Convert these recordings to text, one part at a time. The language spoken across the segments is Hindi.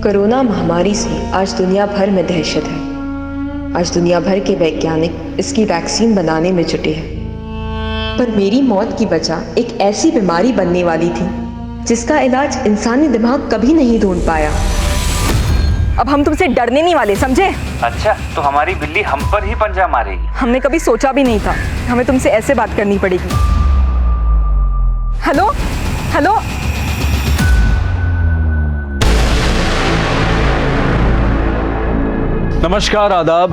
कोरोना महामारी से आज दुनिया भर में दहशत है। आज दुनिया भर के वैज्ञानिक इसकी वैक्सीन बनाने में जुटे हैं। पर मेरी मौत की वजह एक ऐसी बीमारी बनने वाली थी जिसका इलाज इंसानी दिमाग कभी नहीं ढूंढ पाया। अब हम तुमसे डरने नहीं वाले, समझे? अच्छा, तो हमारी बिल्ली हम पर ही पंजा मारेगी? हमने कभी सोचा भी नहीं था हमें तुमसे ऐसे बात करनी पड़ेगी। हेलो हेलो, नमस्कार, आदाब।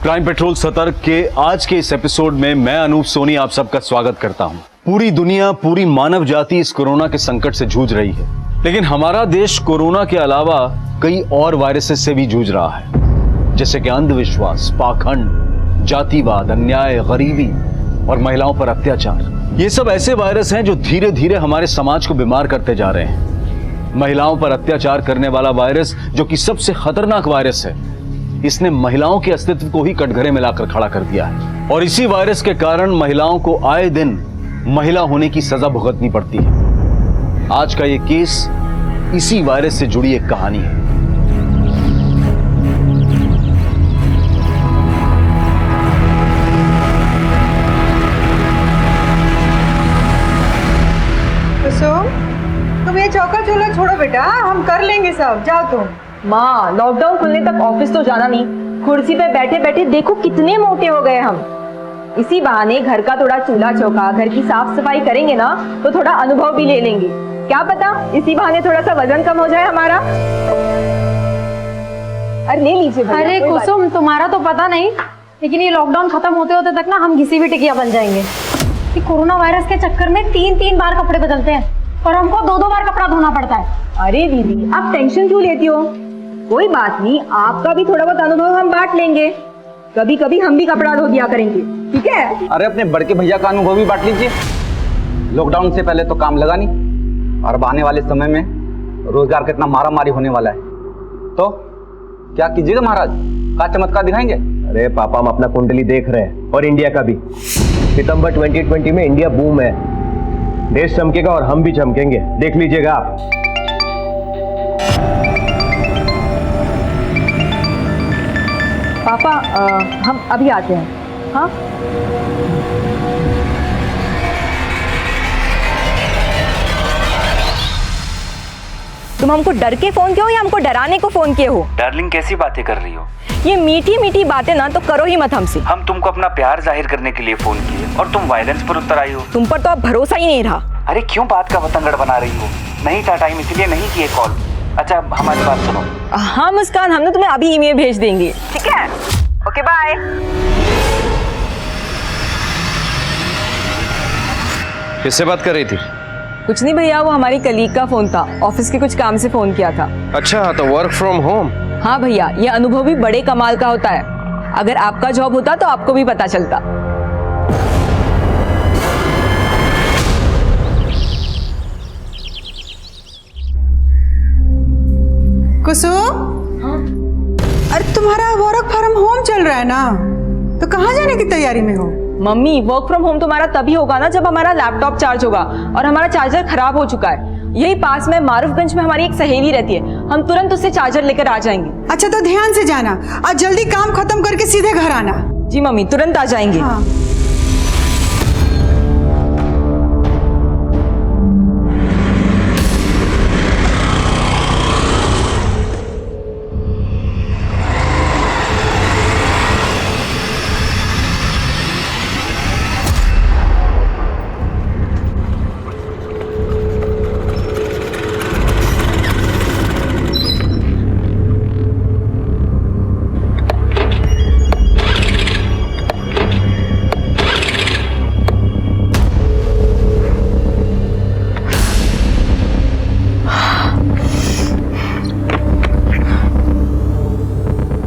क्राइम पेट्रोल सतर्क के आज के इस एपिसोड में मैं अनूप सोनी आप सबका स्वागत करता हूं। पूरी दुनिया, पूरी मानव जाति इस कोरोना के संकट से जूझ रही है, लेकिन हमारा देश कोरोना के अलावा कई और वायरसेस से भी जूझ रहा है, जैसे कि अंधविश्वास, पाखंड, जातिवाद, अन्याय, गरीबी और महिलाओं पर अत्याचार। ये सब ऐसे वायरस हैं जो धीरे धीरे हमारे समाज को बीमार करते जा रहे हैं। महिलाओं पर अत्याचार करने वाला वायरस, जो कि सबसे खतरनाक वायरस है, इसने महिलाओं के अस्तित्व को ही कटघरे में लाकर खड़ा कर दिया है। और इसी वायरस के कारण महिलाओं को आए दिन महिला होने की सजा भुगतनी पड़ती है। आज का ये केस इसी वायरस से जुड़ी एक कहानी है। तुम ये चौका चूल्हा छोड़ो बेटा, हम कर लेंगे सब। जाओ तुम। माँ, लॉकडाउन खुलने तक ऑफिस तो जाना नहीं, कुर्सी पे बैठे बैठे देखो कितने मोटे हो गए हम। इसी बहाने घर का थोड़ा चूल्हा चौका, घर की साफ सफाई करेंगे ना तो थोड़ा अनुभव भी ले लेंगे। क्या पता इसी बहाने थोड़ा सा वजन कम हो जाए हमारा। अरे ले लीजिए। अरे कुसुम, तुम्हारा तो पता नहीं, लेकिन ये लॉकडाउन खत्म होते होते तक ना हम घिसी हुई टिकिया बन जाएंगे। कि कोरोना वायरस के चक्कर में 3-3 बार कपड़े बदलते हैं और हमको 2-2 बार कपड़ा धोना पड़ता है। अरे दीदी, आप टेंशन क्यों लेती हो? कोई बात नहीं, आपका भी थोड़ा बहुत अनुभव हम बांट लेंगे। कभी कभी हम भी कपड़ा धो दिया करेंगे, ठीक है? अरे अपने बड़के भैया का अनुभव भी बांट लीजिए। लॉकडाउन से पहले तो काम लगा नहीं, और अब आने वाले समय में रोजगार कितना मारा मारी होने वाला है। तो क्या कीजिएगा महाराज, क्या चमत्कार दिखाएंगे? अरे पापा, हम अपना कुंडली देख रहे हैं, और इंडिया का भी। सितंबर 2020 में इंडिया बूम है, देश चमकेगा और हम भी चमकेंगे, देख लीजिएगा आप। पापा, हम अभी आते हैं। हाँ, तुम हमको डर के फोन किए हो या हमको डराने को फोन किए हो? डार्लिंग, कैसी बातें कर रही हो? ये मीठी मीठी बातें ना तो करो ही मत हमसे। हम तुमको अपना प्यार जाहिर करने के लिए फोन किए और तुम वायलेंस पर उतर आई हो। तुम पर तो अब भरोसा ही नहीं रहा। अरे क्यों बात का बतंगड़ बना रही हो? नहीं था टाइम, इसलिए नहीं किए कॉल। अच्छा, हमारी बात सुनो। हाँ मुस्कान, हम ना तुम्हें अभी ईमेल भेज देंगे, ठीक है? Okay, bye. किससे बात कर रही थी? कुछ नहीं भैया, वो हमारी कलीग का फोन था, ऑफिस के कुछ काम से फोन किया था। अच्छा, तो वर्क फ्रॉम होम? हाँ भैया, ये अनुभव भी बड़े कमाल का होता है। अगर आपका जॉब होता तो आपको भी पता चलता। कुसुम, अरे तुम्हारा वर्क फ्रॉम होम चल रहा है ना, तो कहाँ जाने की तैयारी में हो? मम्मी, वर्क फ्रॉम होम तुम्हारा तभी होगा ना जब हमारा लैपटॉप चार्ज होगा, और हमारा चार्जर खराब हो चुका है। यही पास में मारूफगंज में हमारी एक सहेली रहती है, हम तुरंत उससे चार्जर लेकर आ जाएंगे। अच्छा, तो ध्यान से जाना और जल्दी काम खत्म करके सीधे घर आना। जी मम्मी, तुरंत आ जाएंगे। हाँ।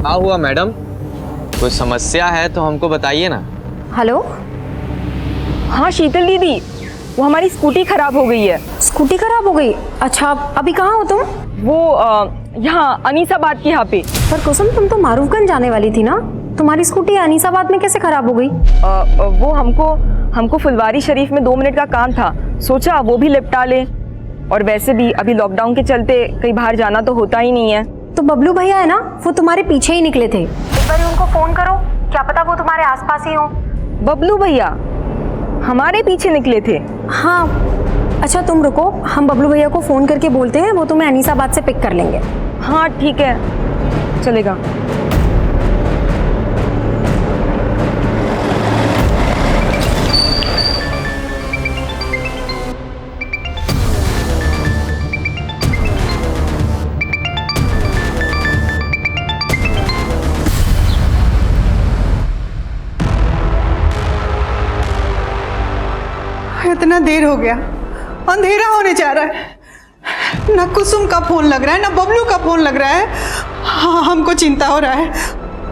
क्या हुआ मैडम, कोई समस्या है तो हमको बताइए ना। हेलो। हाँ शीतल दीदी, वो हमारी स्कूटी खराब हो गई है। स्कूटी खराब हो गई? अच्छा, अभी कहाँ हो तुम? वो यहाँ अनीसाबाद के यहाँ पे। पर कुसुम, तुम तो मारूफगंज जाने वाली थी ना, तुम्हारी स्कूटी अनीसाबाद में कैसे खराब हो गई? वो हमको फुलवारी शरीफ में 2 मिनट का काम था, सोचा वो भी निपटा ले। और वैसे भी अभी लॉकडाउन के चलते कहीं बाहर जाना तो होता ही नहीं है। तो बबलू भैया है ना, वो तुम्हारे पीछे ही निकले थे। एक बार उनको फोन करो, क्या पता वो तुम्हारे आसपास ही हो। बबलू भैया हमारे पीछे निकले थे? हाँ। अच्छा तुम रुको, हम बबलू भैया को फोन करके बोलते हैं, वो तुम्हें अनीसाबाद से पिक कर लेंगे। हाँ ठीक है, चलेगा। इतना देर हो गया, अंधेरा होने जा रहा है। ना कुसुम का फोन लग रहा है, ना बबलू का फोन लग रहा है। हाँ, हमको चिंता हो रहा है।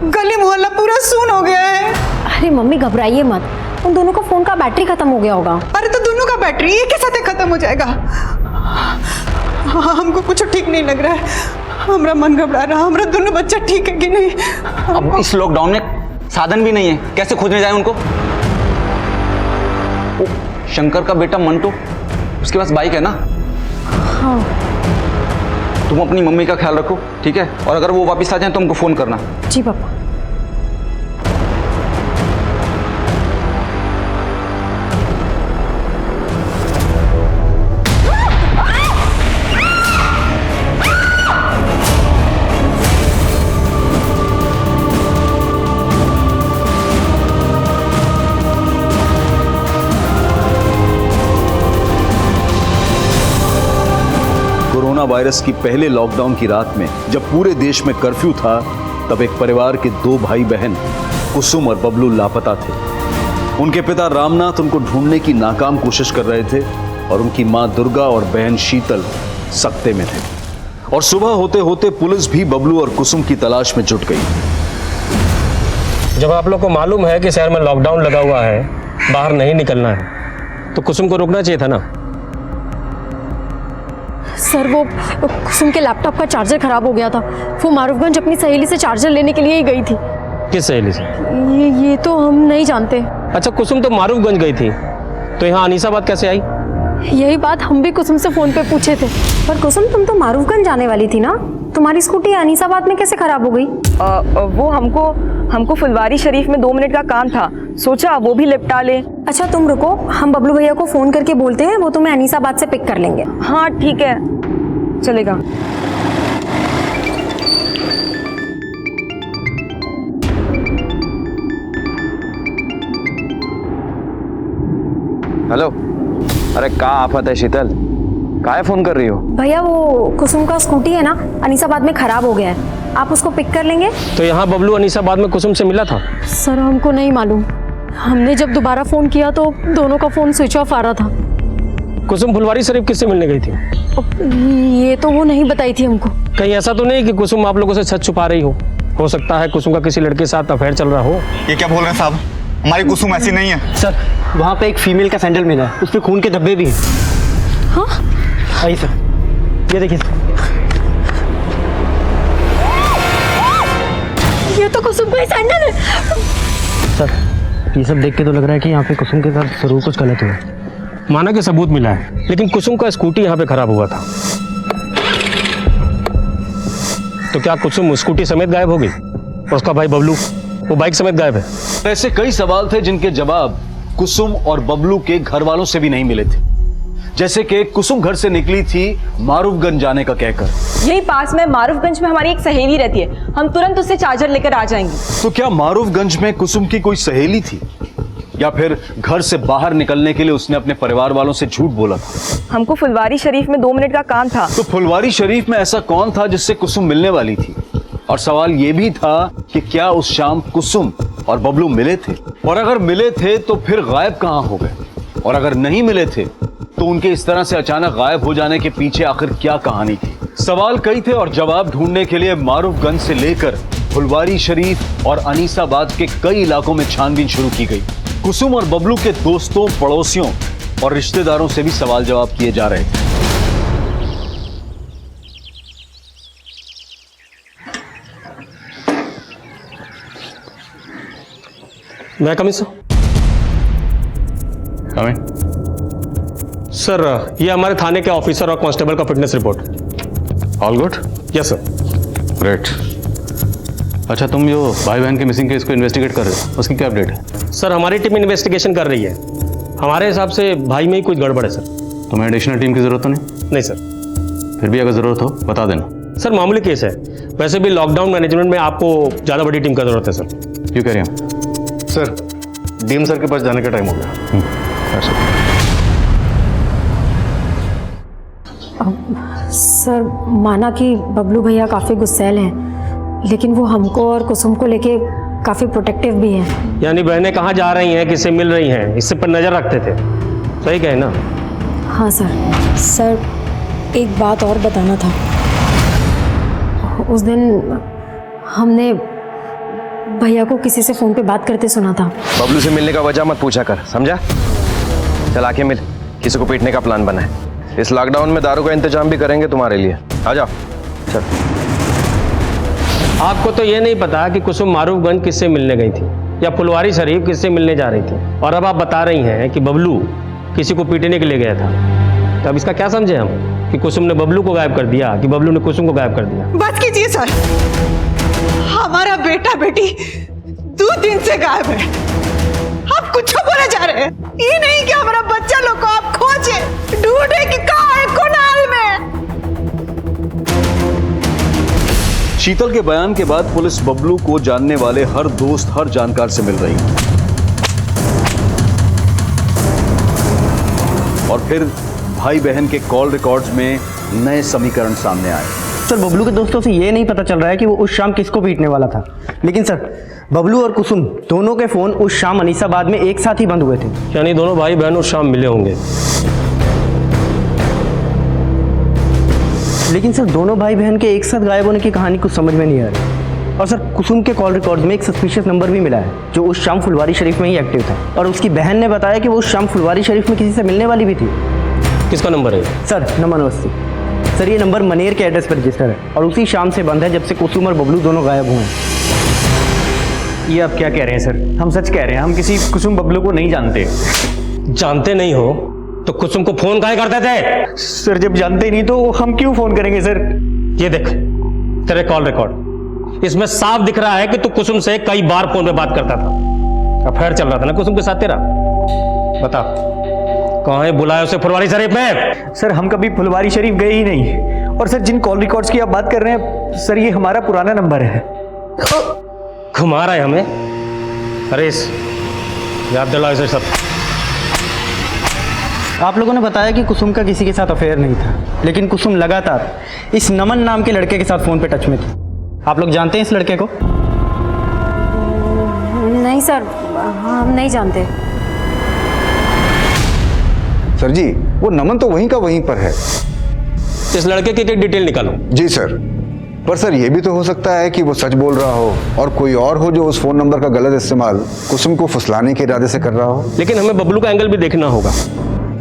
गली मोहल्ला पूरा सून हो गया है। अरे मम्मी घबराइए मत, उन दोनों का फोन का बैटरी खत्म हो गया होगा। अरे तो दोनों का बैटरी एक ही साथ खत्म हो जाएगा। हाँ, हमको कुछ ठीक नहीं लग रहा है। हमारा मन घबरा रहा। हमारा दोनों बच्चा ठीक है कि नहीं? अब इस लॉकडाउन में साधन भी नहीं है, कैसे खोजने जाए उनको? शंकर का बेटा मंटू, उसके पास बाइक है ना? हाँ। तुम अपनी मम्मी का ख्याल रखो, ठीक है? और अगर वो वापस आ जाए तो हमको फोन करना। जी पापा। कोरोना वायरस की पहले लॉकडाउन की रात में जब पूरे देश में कर्फ्यू था, तब एक परिवार के दो भाई बहन कुसुम और बबलू लापता थे। उनके पिता रामनाथ उनको ढूंढने की नाकाम कोशिश कर रहे थे और उनकी मां दुर्गा और बहन शीतल सकते में थे। और सुबह होते होते पुलिस भी बबलू और कुसुम की तलाश में जुट गई। जब आप लोग को मालूम है कि शहर में लॉकडाउन लगा हुआ है, बाहर नहीं निकलना है, तो कुसुम को रोकना चाहिए था ना। सर वो कुसुम के लैपटॉप का चार्जर खराब हो गया था, वो मारूफगंज अपनी सहेली से चार्जर लेने के लिए ही गई थी। किस सहेली से? ये तो हम नहीं जानते। अच्छा, कुसुम तो मारूफगंज गई थी, तो यहाँ अनीसाबाद कैसे आई? यही बात हम भी कुसुम से फोन पे पूछे थे। पर कुसुम तुम तो मारूफगंज जाने वाली थी ना, तुम्हारी स्कूटी अनीसाबाद में कैसे खराब हो गई? वो हमको फुलवारी शरीफ में 2 मिनट का काम था, सोचा वो भी निपटा ले। अच्छा तुम रुको, हम बबलू भैया को फोन करके बोलते हैं, वो तुम्हें अनीसाबाद से पिक कर लेंगे। हाँ ठीक है, चलेगा। हेलो, अरे क्या आफत है शीतल, काहे फोन कर रही हो? भैया वो कुसुम का स्कूटी है ना, अनीसाबाद में खराब हो गया है, आप उसको पिक कर लेंगे? तो यहाँ बबलू अनीसाबाद में कुसुम से मिला था? सर हमको नहीं मालूम, हमने जब दोबारा फोन किया तो दोनों का फोन स्विच ऑफ आ रहा था। कुसुम फुलवारी शरीफ किससे मिलने गई थी? ये तो वो नहीं बताई थी हमको। कहीं ऐसा तो नहीं कि कुसुम आप लोगों से सच छुपा रही हो सकता है कुसुम का किसी लड़के के साथ अफेयर चल रहा हो। ये क्या बोल रहे हैं साहब, हमारी कुसुम ऐसी नहीं है। सर वहाँ पे एक फीमेल का सैंडल मिला है, उसपे खून के धब्बे भी हैं। हाँ? आइए सर, ये देखिए। ये तो कुसुम का ही सैंडल है। सर ये सब देख के तो लग रहा है कि यहाँ पे कुसुम के साथ जरूर कुछ गलत हुआ है। माना कि सबूत मिला है, लेकिन कुसुम का स्कूटी यहाँ पे खराब हुआ था, तो क्या कुसुम स्कूटी समेत गायब हो गई? उसका भाई बबलू वो बाइक समेत गायब है। ऐसे कई सवाल थे जिनके जवाब कुसुम और बबलू के घर वालों से भी नहीं मिले थे। जैसे कि कुसुम घर से निकली थी मारूफगंज जाने का कहकर। यही पास में मारूफगंज में हमारी एक सहेली रहती है, हम तुरंत उससे चार्जर लेकर आ जाएंगे। तो क्या मारूफगंज में कुसुम की कोई सहेली थी, या फिर घर से बाहर निकलने के लिए उसने अपने परिवार वालों से झूठ बोला था? हमको फुलवारी शरीफ में 2 मिनट का काम था। तो फुलवारी शरीफ में ऐसा कौन था जिससे कुसुम मिलने वाली थी? और सवाल यह भी था कि क्या उस शाम कुसुम और बबलू मिले थे, और अगर मिले थे तो फिर गायब कहां हो गए, और अगर नहीं मिले थे तो उनके इस तरह से अचानक गायब हो जाने के पीछे आखिर क्या कहानी थी? सवाल कई थे और जवाब ढूंढने के लिए मारूफगंज से लेकर फुलवारी शरीफ और अनीसाबाद के कई इलाकों में छानबीन शुरू की गई। कुसुम और बबलू के दोस्तों, पड़ोसियों और रिश्तेदारों से भी सवाल जवाब किए जा रहे थे। मैं कमिंग सर। कमिंग। सर ये हमारे थाने के ऑफिसर और कांस्टेबल का fitness report. All good? Yes sir. Great. अच्छा, तुम जो भाई बहन के मिसिंग केस को इन्वेस्टिगेट कर रहे हो, उसकी क्या अपडेट है? सर हमारी टीम इन्वेस्टिगेशन कर रही है। हमारे हिसाब से भाई में ही कुछ गड़बड़ है सर। तुम्हें एडिशनल टीम की जरूरत तो नहीं? नहीं सर। फिर भी अगर जरूरत हो बता देना। सर मामूली केस है, वैसे भी लॉकडाउन मैनेजमेंट में आपको ज़्यादा बड़ी टीम का जरूरत है सर। क्यों कह रहे हैं? सर डीएम सर के पास जाने का टाइम हो गया। सर माना कि बबलू भैया काफ़ी गुस्सैल हैं, लेकिन वो हमको और कुसुम को लेके काफ़ी प्रोटेक्टिव भी हैं। यानी बहनें कहाँ जा रही हैं, किससे मिल रही हैं, इससे पर नज़र रखते थे। सही कहे ना? हाँ सर। सर एक बात और बताना था। उस दिन हमने भैया को किसी से फ़ोन पे बात करते सुना था। बबलू से मिलने का वजह मत पूछा कर, समझा? चल आके मिल, किसी को पीटने का प्लान बना है। इस लॉकडाउन में दारू का इंतजाम भी करेंगे तुम्हारे लिए। आ जाओ। चल। आपको तो ये नहीं पता कि कुसुम मारूफगंज किससे मिलने गई थी या फुलवारी शरीफ किससे मिलने जा रही थी, और अब आप बता रही हैं कि बबलू किसी को पीटने के लिए गया था। तो अब इसका क्या समझे हम कि कुसुम ने बबलू को गायब कर दिया कि बबलू ने कुसुम को गायब कर दिया? बस कीजिए सर, हमारा बेटा बेटी 2 दिन से गायब है। आप कुछ बोले जा रहे हैं। ये नहीं कि हमारा बच्चा लोग को आप खोजे ढूंढे कि कहाँ है, कौन हाल में। शीतल के बयान के बाद पुलिस बबलू को जानने वाले हर दोस्त, हर जानकार से मिल रही है। और फिर भाई बहन के कॉल रिकॉर्ड्स में नए समीकरण सामने आए। सर बबलू के दोस्तों से ये नहीं पता चल रहा है कि वो उस शाम किसको पीटने वाला था, लेकिन सर बबलू और कुसुम दोनों के फोन उस शाम अनीसाबाद में एक साथ ही बंद हुए थे। यानी दोनों भाई बहन उस शाम मिले होंगे। लेकिन सर दोनों भाई बहन के एक साथ गायब होने की कहानी कुछ समझ में नहीं आ रही। और सर कुसुम के कॉल रिकॉर्ड में एक सस्पिशियस नंबर भी मिला है जो उस शाम फुलवारी शरीफ में ही एक्टिव था, और उसकी बहन ने बताया कि वो उस शाम फुलवारी शरीफ में किसी से मिलने वाली भी थी। किसका नंबर है? Sir number 80। सर ये नंबर मनेर के एड्रेस पर रजिस्टर है और उसी शाम से बंद है जब से कुसुम और बबलू दोनों गायब हुए हैं। ये आप क्या कह रहे हैं सर? हम सच कह रहे हैं, हम किसी कुसुम बबलू को नहीं जानते। जानते नहीं हो तो कुसुम को फोन काहे करते थे? सर जब जानते ही नहीं तो हम क्यों फोन करेंगे सर? ये देख तेरे कॉल रिकॉर्ड, इसमें साफ दिख रहा है कि तू कुसुम से कई बार फोन पे बात करता था। अफेयर चल रहा था ना कुसुम के साथ तेरा? बता कहाँ है, बुलाया उसे फुलवारी शरीफ में? सर हम कभी फुलवारी शरीफ गए ही नहीं। और सर जिन कॉल रिकॉर्ड्स की आप बात कर रहे हैं सर, ये हमारा पुराना नंबर है। घुमा रहा है हमें। अरे याद दिलाओ इसे सब। आप लोगों ने बताया कि कुसुम का किसी के साथ अफेयर नहीं था, लेकिन कुसुम लगातार इस नमन नाम के लड़के के साथ फोन पे टच में थी। आप लोग जानते हैं इस लड़के को? नहीं सर, हम नहीं जानते। सर जी वो नमन तो वहीं का वहीं पर है। इस लड़के की डिटेल निकालो। जी सर, पर सर ये भी तो हो सकता है कि वो सच बोल रहा हो और कोई और हो जो उस फोन नंबर का गलत इस्तेमाल कुसुम को फुसलाने के इरादे से कर रहा हो। लेकिन हमें बबलू का एंगल भी देखना होगा,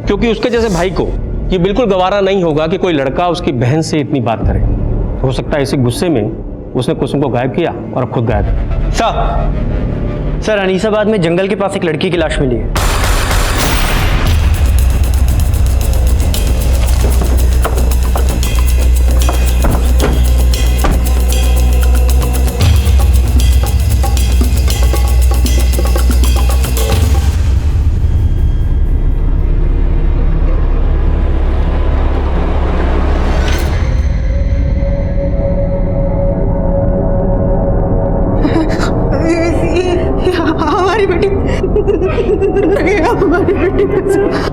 क्योंकि उसके जैसे भाई को ये बिल्कुल गवारा नहीं होगा कि कोई लड़का उसकी बहन से इतनी बात करे। हो सकता है इसी गुस्से में उसने कुसुम को गायब किया और अब खुद गायब है। सर अनीसाबाद में जंगल के पास एक लड़की की लाश मिली है।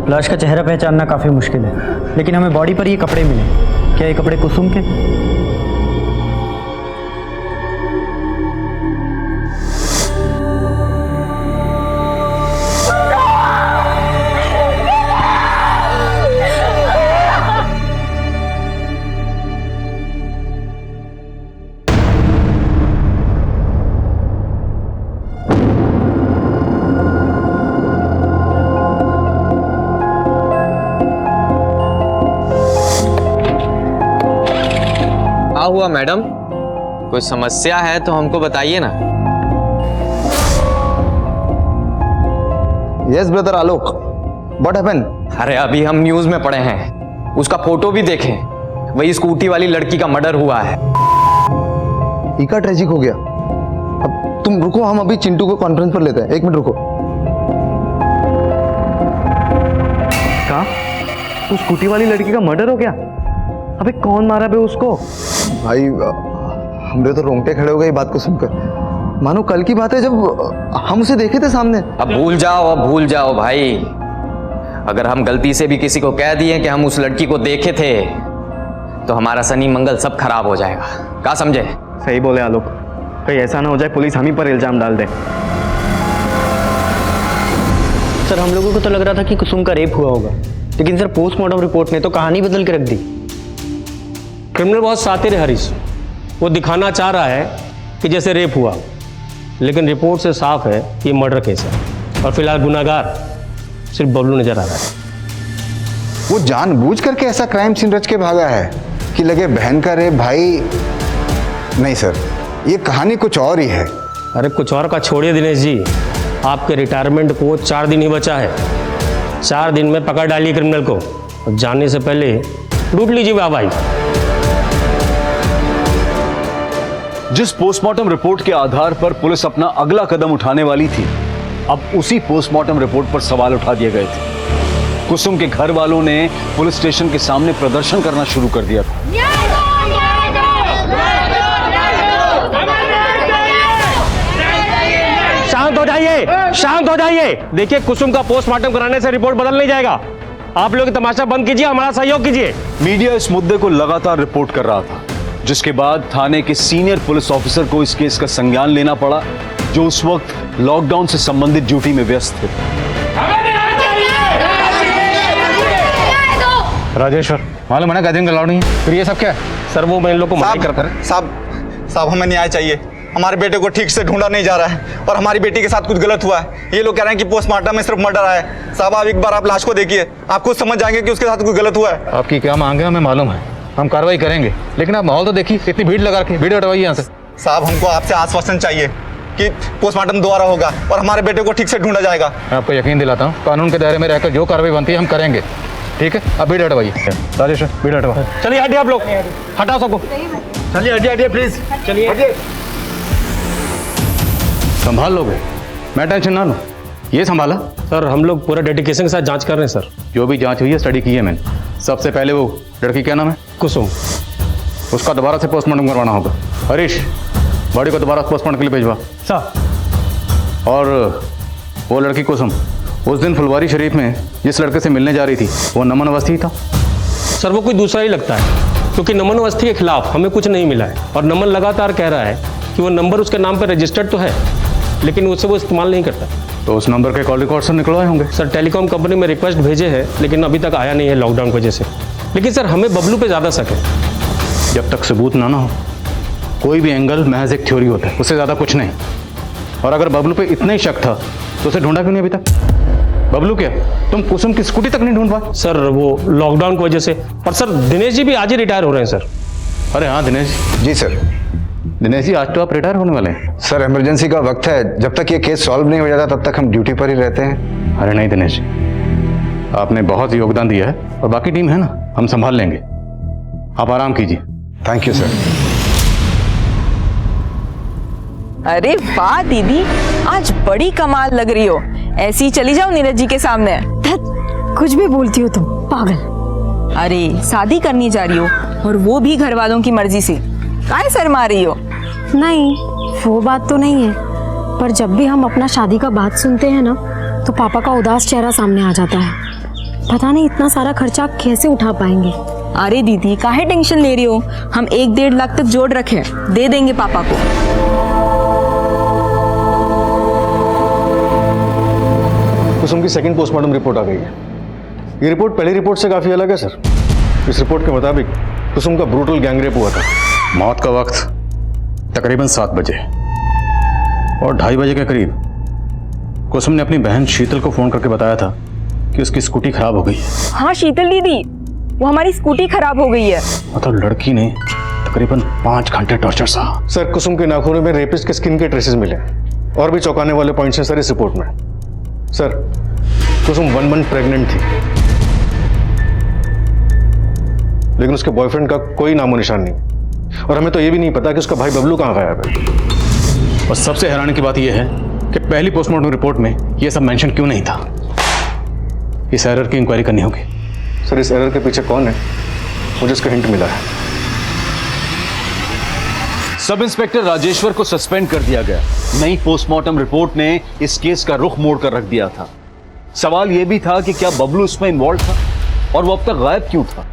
लाश का चेहरा पहचानना काफी मुश्किल है, लेकिन हमें बॉडी पर ये कपड़े मिले। क्या ये कपड़े कुसुम के? हुआ मैडम, कोई समस्या है तो हमको बताइए ना। Yes brother Alok, what happened? अरे अभी हम न्यूज में पढ़े हैं, उसका फोटो भी देखे, वही स्कूटी वाली लड़की का मर्डर हुआ है। इका ट्रेजिक हो गया। अब तुम रुको, हम अभी चिंटू को कॉन्फ्रेंस पर लेते हैं। 1 मिनट रुको। कहा उस स्कूटी वाली लड़की का मर्डर हो गया? अबे कौन मारा बे उसको? भाई हमरे तो रोंगटे खड़े हो गए बात को सुनकर। मानो कल की बात है जब हम उसे देखे थे सामने। अब भूल जाओ भाई। अगर हम गलती से भी किसी को कह दिए कि हम उस लड़की को देखे थे तो हमारा शनि मंगल सब खराब हो जाएगा। क्या समझे? सही बोले आलोक, कहीं ऐसा ना हो जाए पुलिस हम ही पर इल्जाम डाल दे। सर हम लोगों को तो लग रहा था कि कुसुम का रेप हुआ होगा, लेकिन सर पोस्टमार्टम रिपोर्ट ने तो कहानी बदल के रख दी। क्रिमिनल बहुत शातिर है हरीश, वो दिखाना चाह रहा है कि जैसे रेप हुआ, लेकिन रिपोर्ट से साफ है कि मर्डर केस है और फिलहाल गुनाहगार सिर्फ बबलू नजर आ रहा है। वो जानबूझ करके ऐसा क्राइम सीन रच के भागा है कि लगे बहन का रेप। भाई नहीं सर, ये कहानी कुछ और ही है। अरे कुछ और का छोड़िए दिनेश जी, आपके रिटायरमेंट को 4 दिन ही बचा है। 4 दिन में पकड़ डालिए क्रिमिनल को और जाने से पहले लूट लीजिए वाहवाही। जिस पोस्टमार्टम रिपोर्ट के आधार पर पुलिस अपना अगला कदम उठाने वाली थी, अब उसी पोस्टमार्टम रिपोर्ट पर सवाल उठा दिए गए थे। कुसुम के घर वालों ने पुलिस स्टेशन के सामने प्रदर्शन करना शुरू कर दिया था। शांत हो जाइए। देखिए, कुसुम का पोस्टमार्टम कराने से रिपोर्ट बदल नहीं जाएगा। आप लोग तमाशा बंद कीजिए, हमारा सहयोग कीजिए। मीडिया इस मुद्दे को लगातार रिपोर्ट कर रहा था, जिसके बाद थाने के सीनियर पुलिस ऑफिसर को इस केस का संज्ञान लेना पड़ा, जो उस वक्त लॉकडाउन से संबंधित ड्यूटी में व्यस्त थे। राजेश्वर, मालूम है ना गैदरिंग अलाउड नहीं है, फिर ये सब क्या है? सर वो मैं इन लोग को माफ करता हूं। साहब हमें न्याय चाहिए। हमारे बेटे को ठीक से ढूंढा नहीं जा रहा है और हमारी बेटी के साथ कुछ गलत हुआ है। ये लोग कह रहे हैं कि पोस्टमार्टम में सिर्फ मर्डर आया है। साहब आप एक बार आप लाश को देखिए, आप खुद समझ जाएंगे कि उसके साथ कुछ गलत हुआ है। आपकी क्या मांग है हमें मालूम है, हम कार्रवाई करेंगे, लेकिन आप माहौल तो देखिए, इतनी भीड़ लगा के भीड़ हटवाइए यहाँ से। साहब हमको आपसे आश्वासन चाहिए कि पोस्टमार्टम दोबारा होगा और हमारे बेटे को ठीक से ढूंढा जाएगा। मैं आपको यकीन दिलाता हूँ, कानून के दायरे में रहकर जो कार्रवाई बनती है हम करेंगे। ठीक है, अब भीड़ हटवाइए। राजेश्वर भीड़ हटवा। चलिए हटिए, आप लोग हटाओ सबको। चलिए हटिए प्लीज, चलिए। संभाल लोगे, मैं टेंशन ना लूँ। ये संभाला? सर हम लोग पूरा डेडिकेशन के साथ जांच कर रहे हैं सर। जो भी जांच हुई है स्टडी की है मैंने। सबसे पहले वो लड़की क्या नाम है? कुसुम। उसका दोबारा से पोस्टमार्टम करवाना होगा। हरीश, बॉडी को दोबारा पोस्टमार्टम के लिए भिजवा। सर। और वो लड़की कुसुम उस दिन फुलवारी शरीफ में जिस लड़के से मिलने जा रही थी, वो नमन अवस्थी था? सर वो कोई दूसरा ही लगता है, क्योंकि नमन अवस्थी के खिलाफ हमें कुछ नहीं मिला है और नमन लगातार कह रहा है कि वो नंबर उसके नाम पर रजिस्टर्ड तो है, लेकिन उससे वो इस्तेमाल नहीं करता। तो उस नंबर के कॉल रिकॉर्ड से निकलवाए होंगे। सर टेलीकॉम कंपनी में रिक्वेस्ट भेजे हैं, लेकिन अभी तक आया नहीं है लॉकडाउन की वजह से। लेकिन सर हमें बबलू पे ज़्यादा शक है। जब तक सबूत ना हो, कोई भी एंगल महज एक थ्योरी होता है, उससे ज़्यादा कुछ नहीं। और अगर बबलू पे इतना ही शक था तो उसे ढूंढा क्यों नहीं अभी तक? बबलू क्या, तुम कुसुम की स्कूटी तक नहीं ढूंढ पाए? सर वो लॉकडाउन की वजह से। और सर दिनेश जी भी आज ही रिटायर हो रहे हैं सर। अरे हाँ दिनेश जी सर। दिनेश जी आज तो आप रिटायर होने वाले हैं। सर इमरजेंसी का वक्त है, जब तक ये केस सॉल्व नहीं हो जाता तब तक हम ड्यूटी पर ही रहते हैं। अरे नहीं दिनेश, आपने बहुत योगदान दिया है और बाकी टीम है ना, हम संभाल लेंगे। आप आराम कीजिए। Thank you sir. अरे वाह दीदी, आज बड़ी कमाल लग रही हो। ऐसी ही चली जाओ नीरज जी के सामने। कुछ भी बोलती हो तुम, पागल। अरे शादी करनी जा रही हो और वो भी घर वालों की मर्जी से, काहे शर्मा रही हो? नहीं, वो बात तो नहीं है, पर जब भी हम अपना शादी का बात सुनते हैं ना, तो पापा का उदास चेहरा सामने आ जाता है। पता नहीं इतना सारा खर्चा कैसे उठा पाएंगे। अरे दीदी काहे टेंशन ले रही हो, हम 1-1.5 लाख तक जोड़ रखे, दे देंगे पापा को। कुसुम की सेकंड पोस्टमार्टम रिपोर्ट आ गई है। ये रिपोर्ट पहली रिपोर्ट से काफी अलग है सर। इस रिपोर्ट के मुताबिक कुसुम का ब्रूटल गैंगरेप हुआ था। मौत का वक्त तकरीबन 7 बजे और 2:30 बजे के करीब कुसुम ने अपनी बहन शीतल को फोन करके बताया था कि उसकी स्कूटी खराब हो गई है। हाँ शीतल दीदी, वो हमारी स्कूटी खराब हो गई है। मतलब लड़की ने तकरीबन 5 घंटे टॉर्चर सहा। सर कुसुम के नाखूनों में रेपिस्ट के स्किन के ट्रेसेस मिले और भी चौंकाने वाले पॉइंट्स हैं सर इस रिपोर्ट में। सर कुसुम 1 मंथ प्रेग्नेंट थी, लेकिन उसके बॉयफ्रेंड का कोई नामो निशान नहीं। और हमें तो ये भी नहीं पता कि उसका भाई बबलू कहाँ गायब है। और सबसे हैरानी की बात यह है कि पहली पोस्टमार्टम रिपोर्ट में यह सब मेंशन क्यों नहीं था। इस एरर की इंक्वायरी करनी होगी। सर, इस एरर के पीछे कौन है, मुझे इसका हिंट मिला है। सब इंस्पेक्टर राजेश्वर को सस्पेंड कर दिया गया। नई पोस्टमार्टम रिपोर्ट ने इस केस का रुख मोड़ कर रख दिया था। सवाल यह भी था कि क्या बबलू इसमें इन्वॉल्व था और वो अब तक गायब क्यों था।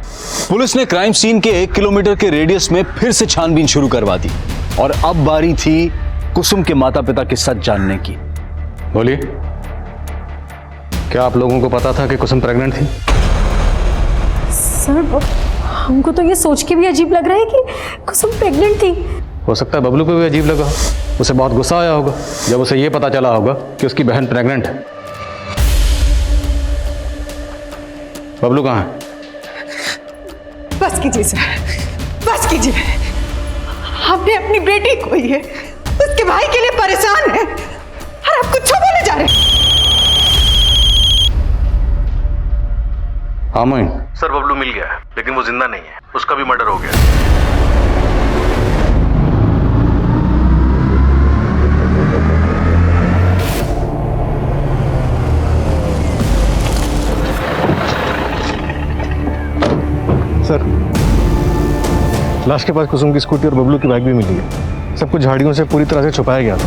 पुलिस ने क्राइम सीन के 1 किलोमीटर के रेडियस में फिर से छानबीन शुरू करवा दी और अब बारी थी कुसुम के माता पिता के सच जानने की। बोलिए, क्या आप लोगों को पता था कि कुसुम प्रेग्नेंट थी? सर, हमको तो ये सोच के भी अजीब लग रहा है कि कुसुम प्रेग्नेंट थी। हो सकता है बबलू को भी अजीब लगा, उसे बहुत गुस्सा आया होगा जब उसे यह पता चला होगा कि उसकी बहन प्रेग्नेंट है। बबलू कहाँ है? बस कीजिए सर, बस कीजिए। हमने अपनी बेटी खोई है, उसके भाई के लिए परेशान है और आप कुछ बोले जा रहे हैं। हाँ मोइन। सर, बबलू मिल गया है, लेकिन वो जिंदा नहीं है, उसका भी मर्डर हो गया। सर, लाश के पास कुसुम की स्कूटी और बबलू की बाइक भी मिली है। सब कुछ झाड़ियों से पूरी तरह से छुपाया गया था।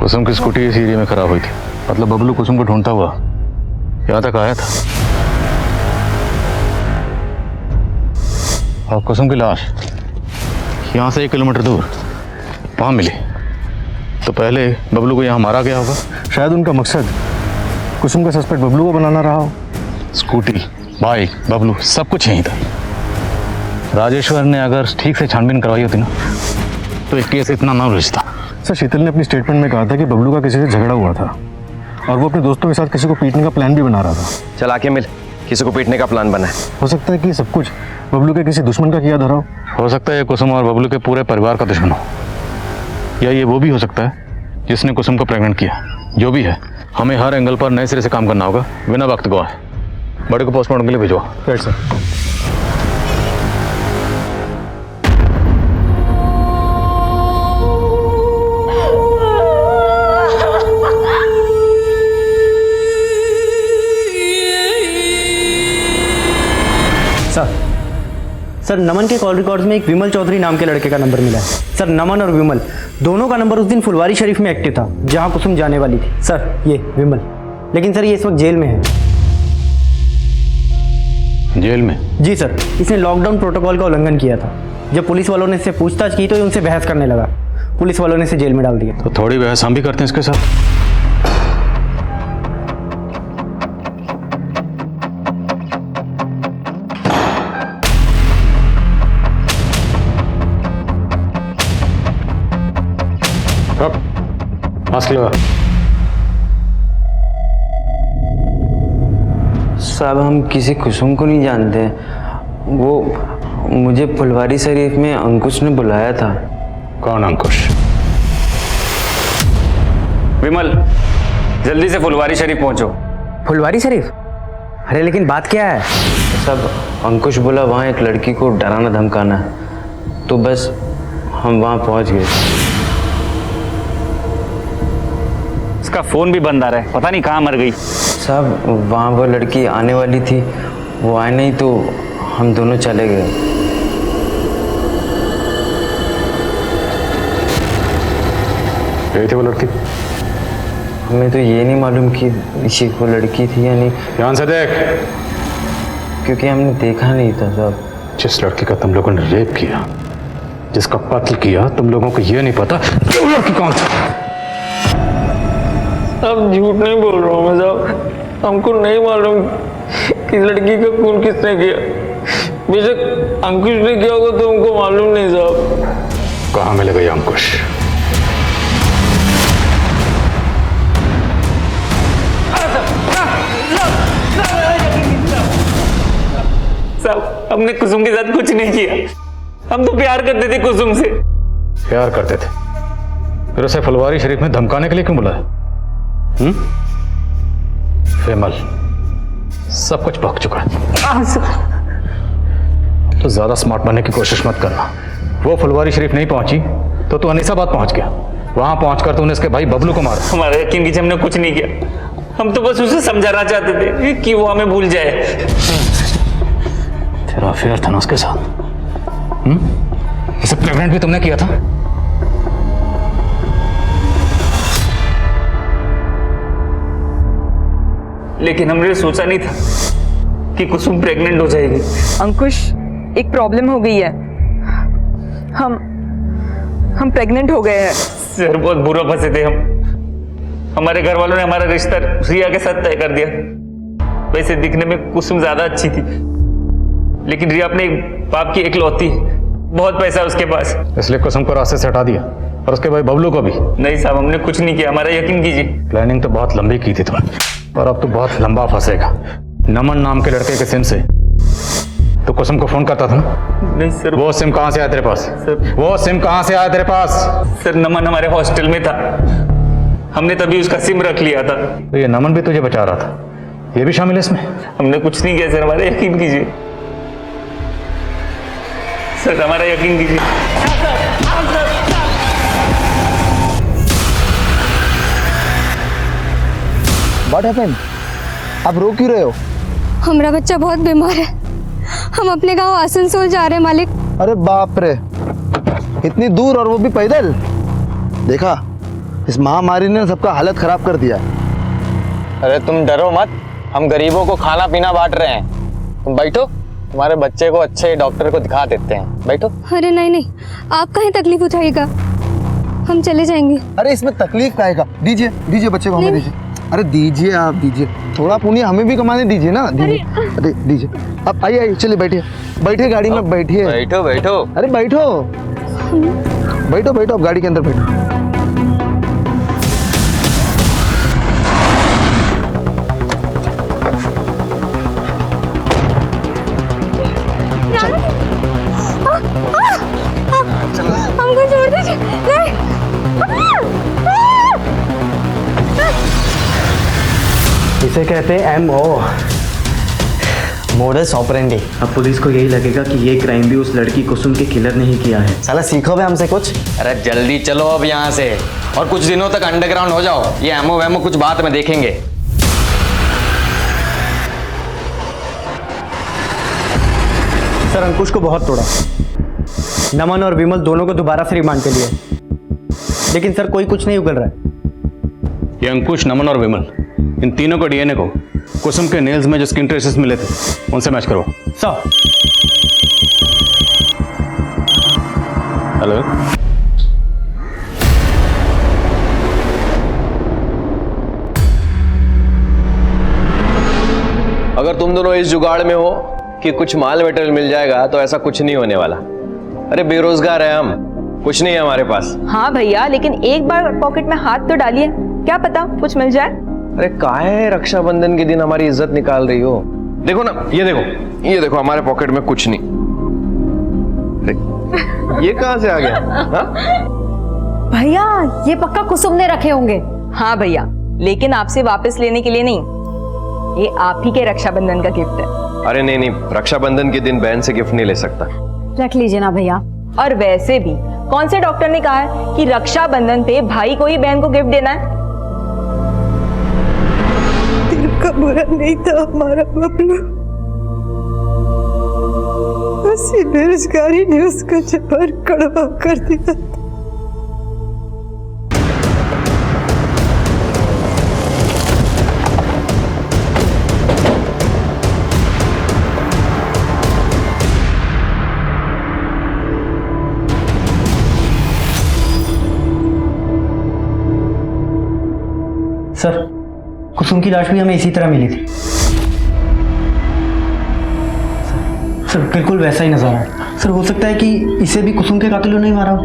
कुसुम की स्कूटी इस एरिया में खराब हुई थी, मतलब बबलू कुसुम को ढूंढता हुआ यहाँ तक आया था और कुसुम की लाश यहाँ से 1 किलोमीटर दूर वहाँ मिली। तो पहले बबलू को यहाँ मारा गया होगा। शायद उनका मकसद कुसुम का सस्पेक्ट बबलू को बनाना रहा हो। स्कूटी, बाइक, बबलू सब कुछ यहीं था। राजेश्वर ने अगर ठीक से छानबीन करवाई होती ना तो एक केस इतना ना उलझता। सर, शीतल ने अपनी स्टेटमेंट में कहा था कि बबलू का किसी से झगड़ा हुआ था और वो अपने दोस्तों के साथ किसी को पीटने का प्लान भी बना रहा था। चल आके मिल, किसी को पीटने का प्लान बना है। हो सकता है कि सब कुछ बबलू के किसी दुश्मन का किया धरा हो सकता है ये कुसुम और बबलू के पूरे परिवार का दुश्मन हो, या ये वो भी हो सकता है जिसने कुसुम को प्रेग्नेंट किया। जो भी है, हमें हर एंगल पर नए सिरे से काम करना होगा बिना वक्त गवाए। बड़े को पोस्टमार्टम के लिए भिजवा। Right sir. सर, नमन के कॉल रिकॉर्ड्स में एक विमल चौधरी नाम के लड़के का नंबर मिला है। सर, नमन और विमल दोनों का नंबर उस दिन फुलवारी शरीफ में एक्टिव था जहां कुसुम जाने वाली थी। सर, ये विमल, लेकिन सर ये इस वक्त जेल में है। जेल में? जी सर, इसने लॉकडाउन प्रोटोकॉल का उल्लंघन किया था। जब पुलिस वालों ने इससे पूछताछ की तो ये उनसे बहस करने लगा। पुलिस वालों ने इसे जेल में डाल दिया। तो थोड़ी बहस हम भी करते हैं इसके साथ। मास्क लगा। साहब, हम किसी कुसुम को नहीं जानते। वो मुझे फुलवारी शरीफ में अंकुश ने बुलाया था। कौन अंकुश? विमल, जल्दी से फुलवारी शरीफ पहुंचो। फुलवारी शरीफ? अरे लेकिन बात क्या है? साहब, अंकुश बोला वहाँ एक लड़की को डराना धमकाना, तो बस हम वहाँ पहुँच गए। उसका फोन भी बंद आ रहा है, पता नहीं कहाँ मर गई। साहब, वहाँ वो लड़की आने वाली थी, वो आए नहीं तो हम दोनों चले गए। गई थी वो लड़की? हमें तो ये नहीं मालूम कि इसी वो लड़की थी या नहीं। ध्यान से देख, क्योंकि हमने देखा नहीं था साहब। जिस लड़की का तुम लोगों ने रेप किया, जिसका कत्ल किया, तुम लोगों को ये नहीं पता कि वो लड़की कौन थी। अब झूठ नहीं बोल रहा हूँ मैं साहब, हमको नहीं मालूम कि लड़की का खून किसने किया। बेशक अंकुश ने किया होगा तो हमको मालूम नहीं साहब। कहाँ मिलेगा ये अंकुश? साहब, हमने कुसुम के साथ कुछ नहीं किया। हम तो प्यार करते थे कुसुम से। प्यार करते थे? फिर उसे फुलवारी शरीफ में धमकाने के लिए क्यों बुलाया? विमल, सब कुछ भग चुका है। तो ज्यादा स्मार्ट बनने की कोशिश मत करना। वो फुलवारी शरीफ नहीं पहुंची तो तू अनीसाबाद पहुंच गया। वहां पहुंचकर तूने इसके भाई बबलू को मारा। हमारा यकीन कीजिए, हमने कुछ नहीं किया। हम तो बस उसे समझाना चाहते थे कि वो हमें भूल जाए। तेरा अफेयर था ना उसके साथ? इसे प्रेग्नेंट भी तुमने किया था? लेकिन हमने सोचा नहीं था कि कुसुम प्रेग्नेंट हो जाएगी। अंकुश, एक प्रॉब्लम हो गई है। हम प्रेग्नेंट हो गए हैं। सर, बहुत बुरा फंसे थे हम। हमारे घर वालों ने हमारा रिश्ता रिया के साथ तय कर दिया। वैसे दिखने में कुसुम ज्यादा अच्छी थी, लेकिन रिया अपने बाप की इकलौती है, बहुत पैसा है उसके पास, इसलिए कुसुम को रास्ते से हटा दिया और उसके भाई बबलू को भी। नहीं साहब, हमने कुछ नहीं किया, हमारा यकीन कीजिए। प्लानिंग तो बहुत लंबी की थी तुमने, और अब तो बहुत लंबा फंसेगा। नमन नाम के लड़के के सिम से तो कुसुम को फोन करता था ना? नहीं सर। वो सिम कहां से आया तेरे पास? सर, वो सिम कहां से आया तेरे पास? सर, नमन हमारे हॉस्टल में था, हमने तभी उसका सिम रख लिया था। तो ये नमन भी तुझे बचा रहा था, ये भी शामिल है इसमें? हमने कुछ नहीं किया सर, हमारा यकीन कीजिए सर, हमारा यकीन कीजिए। What happened? आप रो क्यों रहे हो? हमारा बच्चा बहुत बीमार है, हम अपने गांव आसनसोल जा रहे हैं मालिक। अरे बाप रे, इतनी दूर और वो भी पैदल? देखा, इस महामारी ने सबका हालत खराब कर दिया। अरे तुम डरो मत, हम गरीबों को खाना पीना बांट रहे हैं। तुम बैठो, तुम्हारे बच्चे को अच्छे डॉक्टर को दिखा देते हैं। बैठो। अरे नहीं, आप कहीं तकलीफ उठाइएगा, हम चले जाएंगे। अरे इसमें तकलीफ काहे का? दीजिए बच्चे को हमें दीजिए। अरे दीजिए, आप दीजिए, थोड़ा पुण्य हमें भी कमाने दीजिए ना। दीजिए, अरे दीजिए। अब आइए, चलिए बैठिए गाड़ी में, बैठिए। बैठो। अरे बैठो, अब गाड़ी के अंदर बैठो। हमको छोड़ दीजिए। इसे कहते हैं MO, मोडस ऑपरेंडी। अब पुलिस को यही लगेगा कि ये क्राइम भी उस लड़की कुसुम के किलर ने ही किया है। साला सीखो बे हमसे कुछ। अरे जल्दी चलो अब यहाँ से, और कुछ दिनों तक अंडरग्राउंड हो जाओ। ये एमओ वेमो कुछ बात में देखेंगे। सर, अंकुश को बहुत तोड़ा, नमन और विमल दोनों को दोबारा से रिमांड पे लिया, लेकिन सर कोई कुछ नहीं उगल रहा है। ये अंकुश, नमन और विमल, इन तीनों को डीएनए को कुसुम के नेल्स में जो स्किन ट्रेसेस मिले थे उनसे मैच करो। सर। हेलो, अगर तुम दोनों इस जुगाड़ में हो कि कुछ माल मटेरियल मिल जाएगा तो ऐसा कुछ नहीं होने वाला। अरे बेरोजगार है हम, कुछ नहीं है हमारे पास। हाँ भैया, लेकिन एक बार पॉकेट में हाथ तो डालिए, क्या पता कुछ मिल जाए। अरे काहे रक्षाबंधन के दिन हमारी इज्जत निकाल रही हो? देखो ना, ये देखो हमारे पॉकेट में कुछ नहीं। ये कहां से आ गया? भैया, ये पक्का कुसुम ने रखे होंगे। हाँ भैया, लेकिन आपसे वापस लेने के लिए नहीं, ये आप ही के रक्षाबंधन का गिफ्ट है। अरे नहीं, रक्षाबंधन के दिन बहन से गिफ्ट नहीं ले सकता। रख लीजिए ना भैया। और वैसे भी कौन से डॉक्टर ने कहा है कि रक्षाबंधन पे भाई को ही बहन को गिफ्ट देना है? दिल का बुरा नहीं था हमारा बबलू, उसी बेरोजगारी ने उसका जबर कड़वा कर दिया। सर, कुसुम की लाश भी हमें इसी तरह मिली थी। सर, बिल्कुल वैसा ही नजर है। सर, हो सकता है कि इसे भी कुसुम के कातिलों ने ही मारा हो।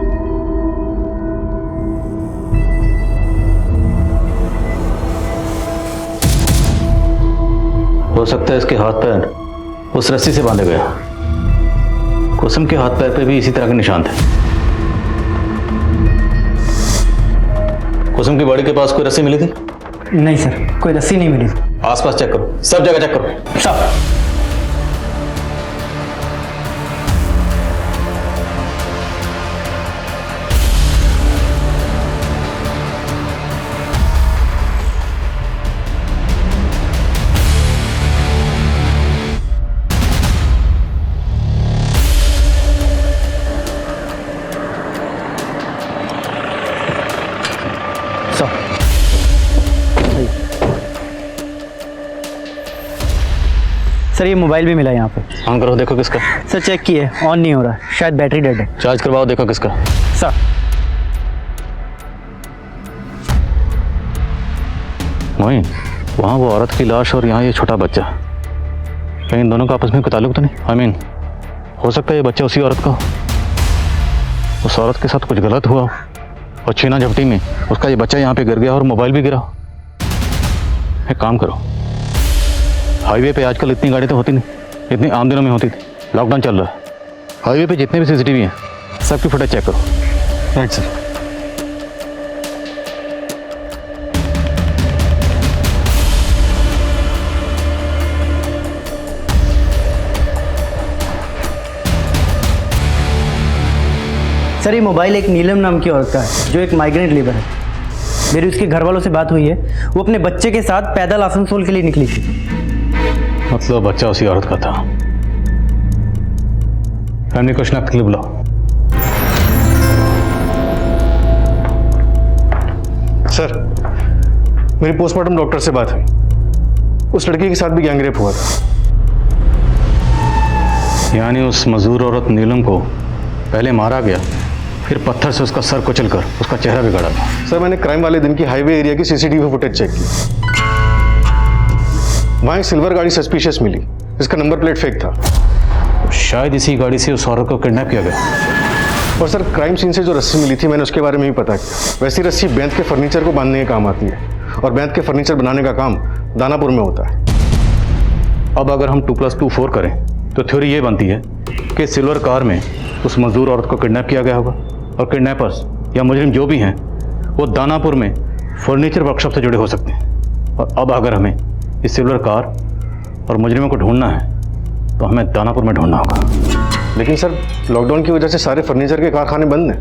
हो सकता है इसके हाथ पैर उस रस्सी से बांधे गए। कुसुम के हाथ पैर पे भी इसी तरह के निशान थे। कुसुम की बॉडी के पास कोई रस्सी मिली थी? नहीं सर, कोई रस्सी नहीं मिली। आसपास चेक करो, सब जगह चेक करो। सब। सर ये मोबाइल भी मिला यहाँ पे। ऑन करो, देखो किसका। सर चेक किए, ऑन नहीं हो रहा, शायद बैटरी डेड है। चार्ज करवाओ, देखो किसका। सर मोइन, वहाँ वो औरत की लाश और यहाँ ये छोटा बच्चा, कहीं इन दोनों का आपस में कोई ताल्लुक तो नहीं? आई मीन, हो सकता है ये बच्चा उसी औरत का हो, उस औरत के साथ कुछ गलत हुआ हो और छीना झपटी में उसका ये बच्चा यहाँ पे गिर गया और मोबाइल भी गिरा हो। एक काम करो, हाईवे पे आजकल इतनी गाड़ी तो होती नहीं, इतनी आम दिनों में होती थी, लॉकडाउन चल रहा है, हाईवे पे जितने भी सीसीटीवी हैं सबकी फुटेज चेक करो। Right sir. सर ये मोबाइल एक नीलम नाम की औरत का है जो एक माइग्रेंट लेबर है। मेरी उसके घर वालों से बात हुई है, वो अपने बच्चे के साथ पैदल आसनसोल के लिए निकली थी। मतलब बच्चा उसी औरत का था। फैमिली को शनाख्त के लिए बुलाओ। सर, मेरी पोस्टमार्टम डॉक्टर से बात हुई, उस लड़की के साथ भी गैंगरेप हुआ था। यानी उस मजदूर औरत नीलम को पहले मारा गया, फिर पत्थर से उसका सर कुचलकर उसका चेहरा बिगाड़ा था। सर मैंने क्राइम वाले दिन की हाईवे एरिया की सीसीटीवी फुटेज चेक की, वहां एक सिल्वर गाड़ी सस्पिशियस मिली जिसका नंबर प्लेट फेक था। शायद इसी गाड़ी से उस औरत को किडनैप किया गया। और सर क्राइम सीन से जो रस्सी मिली थी मैंने उसके बारे में भी पता किया। वैसी रस्सी बैंत के फर्नीचर को बांधने के काम आती है और बैंत के फर्नीचर बनाने का काम दानापुर में होता है। अब अगर हम 2+2 4 करें तो थ्योरी ये बनती है कि सिल्वर कार में उस मजदूर औरत को किडनैप किया गया होगा और किडनैपर्स या मुजरिम जो भी हैं वो दानापुर में फर्नीचर वर्कशॉप से जुड़े हो सकते हैं। और अब अगर हमें इस सिल्वर कार और मुजरिमों को ढूंढना है तो हमें दानापुर में ढूंढना होगा। लेकिन सर लॉकडाउन की वजह से सारे फर्नीचर के कारखाने बंद हैं,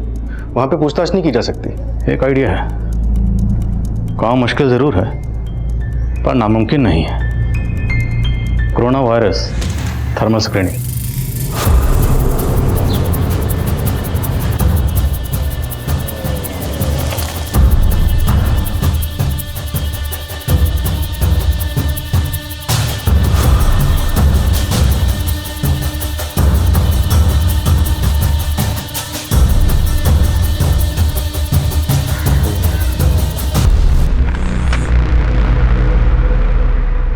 वहाँ पे पूछताछ नहीं की जा सकती। एक आइडिया है, काम मुश्किल ज़रूर है पर नामुमकिन नहीं है। Corona virus thermal screening.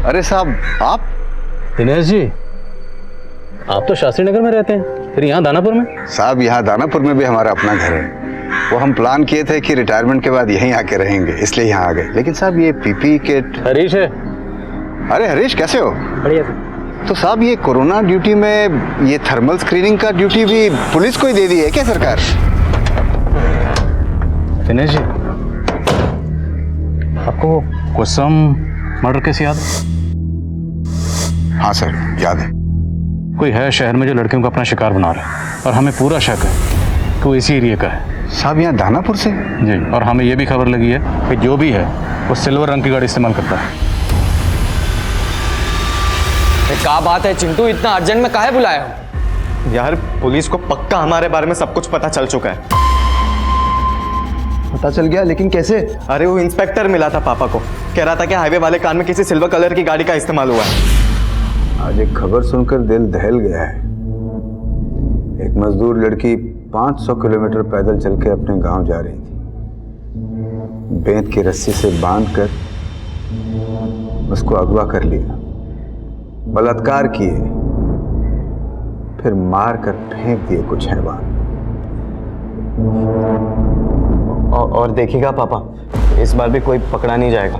अरे साहब आप? दिनेश जी, आप तो शास्त्री नगर में रहते हैं, फिर यहाँ दानापुर में? साहब यहाँ दानापुर में भी हमारा अपना घर है। वो हम प्लान किए थे कि रिटायरमेंट के बाद यहीं आके रहेंगे, इसलिए यहाँ आ गए। लेकिन साहब ये पीपी किट। हरीश है। अरे हरीश कैसे हो? बढ़िया सर। तो साहब ये कोरोना ड्यूटी में ये थर्मल स्क्रीनिंग का ड्यूटी भी पुलिस को ही दे दी है क्या सरकार? दिनेश जी, आपको कुसुम मर्डर केस याद है? हाँ सर याद है। कोई है शहर में जो लड़कियों को अपना शिकार बना रहा है और हमें पूरा शक है कि वो इसी एरिया का है। साहब यहाँ दानापुर से? जी, और हमें ये भी खबर लगी है कि जो भी है वो सिल्वर रंग की गाड़ी इस्तेमाल करता है। क्या बात है चिंटू, इतना अर्जेंट में काहे बुलाया हो? यार पुलिस को पक्का हमारे बारे में सब कुछ पता चल चुका है। पता चल गया? लेकिन कैसे? अरे वो इंस्पेक्टर मिला था पापा को, कह रहा था कि हाईवे वाले कार में किसी सिल्वर कलर की गाड़ी का इस्तेमाल हुआ है। आज एक खबर सुनकर दिल दहल गया है। एक मजदूर लड़की 500 किलोमीटर पैदल चल के अपने गांव जा रही थी। बेंत की रस्सी से बांधकर उसको अगवा कर लिया, बलात्कार किए, फिर मार कर फेंक दिए कुछ हैवान। और देखिएगा पापा, इस बार भी कोई पकड़ा नहीं जाएगा।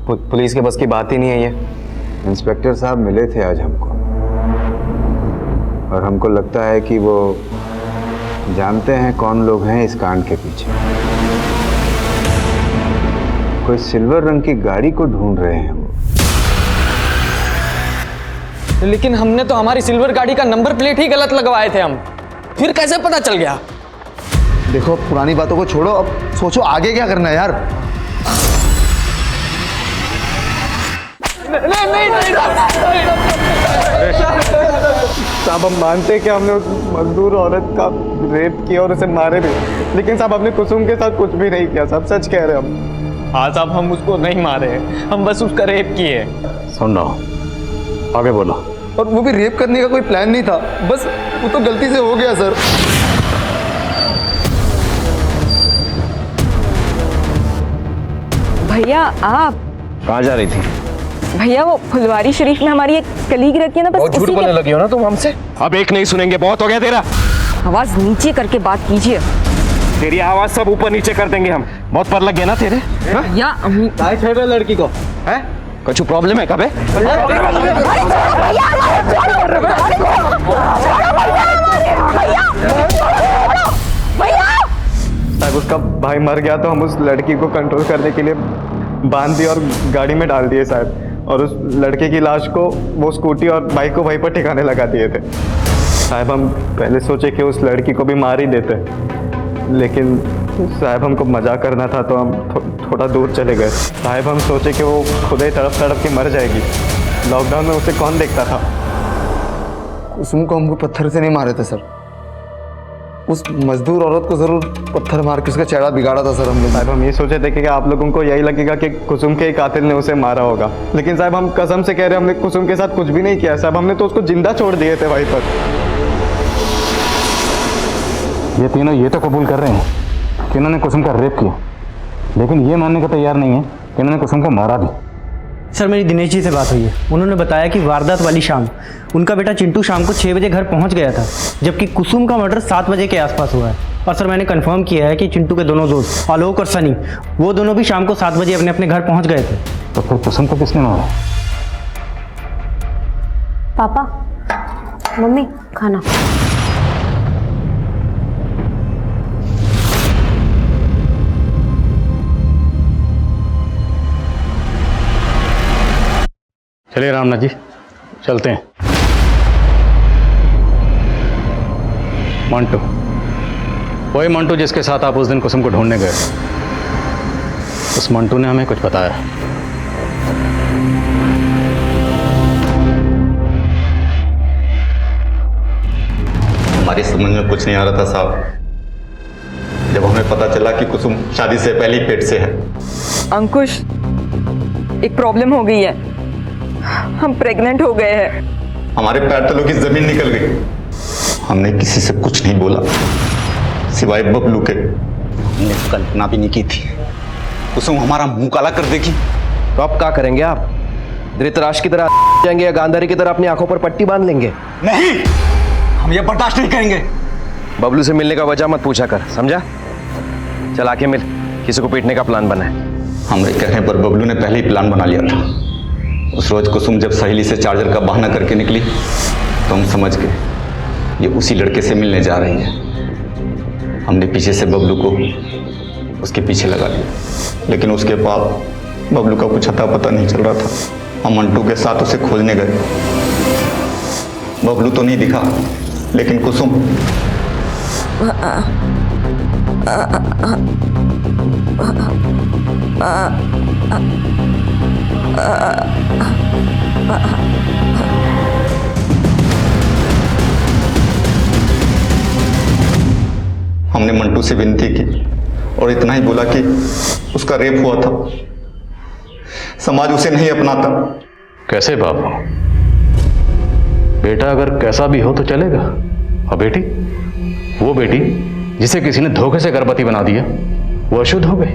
पुलिस के बस की बात ही नहीं है ये। इंस्पेक्टर साहब मिले थे आज हमको और हमको लगता है कि वो जानते हैं कौन लोग हैं इस कांड के पीछे। कोई सिल्वर रंग की गाड़ी को ढूंढ रहे हैं वो। लेकिन हमने तो हमारी सिल्वर गाड़ी का नंबर प्लेट ही गलत लगवाए थे हम, फिर कैसे पता चल गया? देखो पुरानी बातों को छोड़ो, अब सोचो आगे क्या करना है यार। साहब हम मानते हैं कि हमने उस मजदूर औरत का रेप किया और उसे मारे भी, लेकिन साहब हमने कुसुम के साथ कुछ भी नहीं किया साहब, सच कह रहे हैं हम। हाँ साहब, हम उसको नहीं मारे हैं, हम बस उसका रेप किए। सुन रहा हूँ, आगे बोलो। और वो भी रेप करने का कोई प्लान नहीं था, बस वो तो गलती से हो गया सर। भैया आप कहाँ जा रही थी? भैया वो फुलवारी शरीफ में हमारी एक कलीग रहती है ना, बस बहुत झूठ बोलने लगी हो ना तुम हमसे। अब एक नहीं सुनेंगे, बहुत हो गया तेरा। आवाज नीचे करके बात कीजिए। तेरी आवाज सब ऊपर नीचे कर देंगे हम। बहुत पर लग गया ना तेरे। या लड़की को है कुछ प्रॉब्लम है? कब है? साहब उसका भाई मर गया तो हम उस लड़की को कंट्रोल करने के लिए बांध दिए और गाड़ी में डाल दिए साहब, और उस लड़के की लाश को वो स्कूटी और बाइक को वहीं पर ठिकाने लगा दिए थे साहब। हम पहले सोचे कि उस लड़की को भी मार ही देते, लेकिन साहब हमको मजाक करना था तो हम थोड़ा दूर चले गए साहब। हम सोचे कि वो खुद ही तड़प तड़प के मर जाएगी, लॉकडाउन में उसे कौन देखता था। कुसुम को हमको पत्थर से नहीं मारे थे सर, उस मजदूर औरत को जरूर पत्थर मार के उसका चेहरा बिगाड़ा था सर हम लोग। साहब हम ये सोचे थे कि आप लोगों को यही लगेगा कि कुसुम के ही कातिल ने उसे मारा होगा, लेकिन साहब हम कसम से कह रहे हैं हमने कुसुम के साथ कुछ भी नहीं किया साहब, हमने तो उसको जिंदा छोड़ दिए थे वहीं पर। ये तीनों ये तो कबूल कर रहे हैं कि इन्होंने कुसुम का रेप किया, लेकिन ये मानने को तैयार नहीं है कि इन्होंने कुसुम को मारा भी। सर मेरी दिनेश जी से बात हुई है, उन्होंने बताया कि वारदात वाली शाम उनका बेटा चिंटू शाम को 6 बजे घर पहुंच गया था, जबकि कुसुम का मर्डर 7 बजे के आसपास हुआ है। और सर मैंने कंफर्म किया है कि चिंटू के दोनों दोस्त आलोक और सनी, वो दोनों भी शाम को 7 बजे अपने अपने घर पहुंच गए थे। तो फिर कुसुम को किसने मारा? पापा, मम्मी, खाना। चलिए रामनाथ जी चलते हैं। मंटू, वही मंटू जिसके साथ आप उस दिन कुसुम को ढूंढने गए, उस मंटू ने हमें कुछ बताया। हमारी समझ में कुछ नहीं आ रहा था साहब, जब हमें पता चला कि कुसुम शादी से पहले ही पेट से है। अंकुश, एक प्रॉब्लम हो गई है, हम प्रेग्नेंट हो गए हैं। हमारे पैर तलों की जमीन निकल गई। हमने किसी से कुछ नहीं बोला सिवाय बबलू के। हमने कल्पना भी नहीं की थी कुसुम हमारा मुंह काला कर देगी। तो अब क्या करेंगे आप? धृतराष्ट्र की तरह जाएंगे या गांधारी की तरह अपनी आंखों पर पट्टी बांध लेंगे? नहीं, हम ये बर्दाश्त नहीं करेंगे। बबलू से मिलने का वजह मत पूछा कर, समझा? चल आके मिल, किसी को पीटने का प्लान बना है। हमारे कहने पर बबलू ने पहले ही प्लान बना लिया था। उस रोज कुसुम जब सहेली से चार्जर का बहाना करके निकली तो हम समझ गए ये उसी लड़के से मिलने जा रही है। हमने पीछे से बबलू को उसके पीछे लगा लिया, लेकिन उसके बाद बबलू का कुछ अता पता नहीं चल रहा था। हम मंटू के साथ उसे खोजने गए। बबलू तो नहीं दिखा, लेकिन कुसुम हमने मंटू से विनती की और इतना ही बोला कि उसका रेप हुआ था, समाज उसे नहीं अपनाता। कैसे बाबू? बेटा अगर कैसा भी हो तो चलेगा, और बेटी, वो बेटी जिसे किसी ने धोखे से गर्भवती बना दिया, वो अशुद्ध हो गई।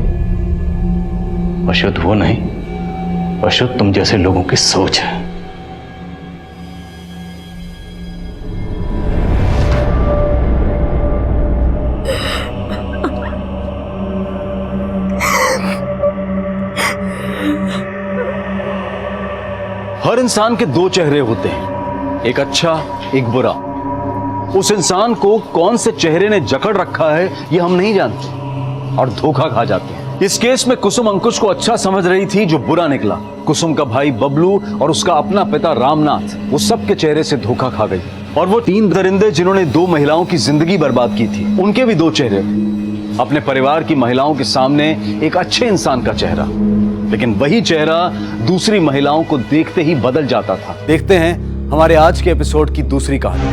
अशुद्ध वो नहीं, अशुद्ध तुम जैसे लोगों की सोच है। हर इंसान के दो चेहरे होते हैं, एक अच्छा एक बुरा। उस इंसान को कौन से चेहरे ने जकड़ रखा है ये हम नहीं जानते और धोखा खा जाते हैं। इस केस में कुसुम अंकुश को अच्छा समझ रही थी, जो बुरा निकला। कुसुम का भाई बबलू और उसका अपना पिता रामनाथ, वो सबके चेहरे से धोखा खा गई। और वो 3 दरिंदे जिन्होंने 2 महिलाओं की जिंदगी बर्बाद की थी, उनके भी 2 चेहरे थे। अपने परिवार की महिलाओं के सामने एक अच्छे इंसान का चेहरा, लेकिन वही चेहरा दूसरी महिलाओं को देखते ही बदल जाता था। देखते हैं हमारे आज के एपिसोड की दूसरी कहानी।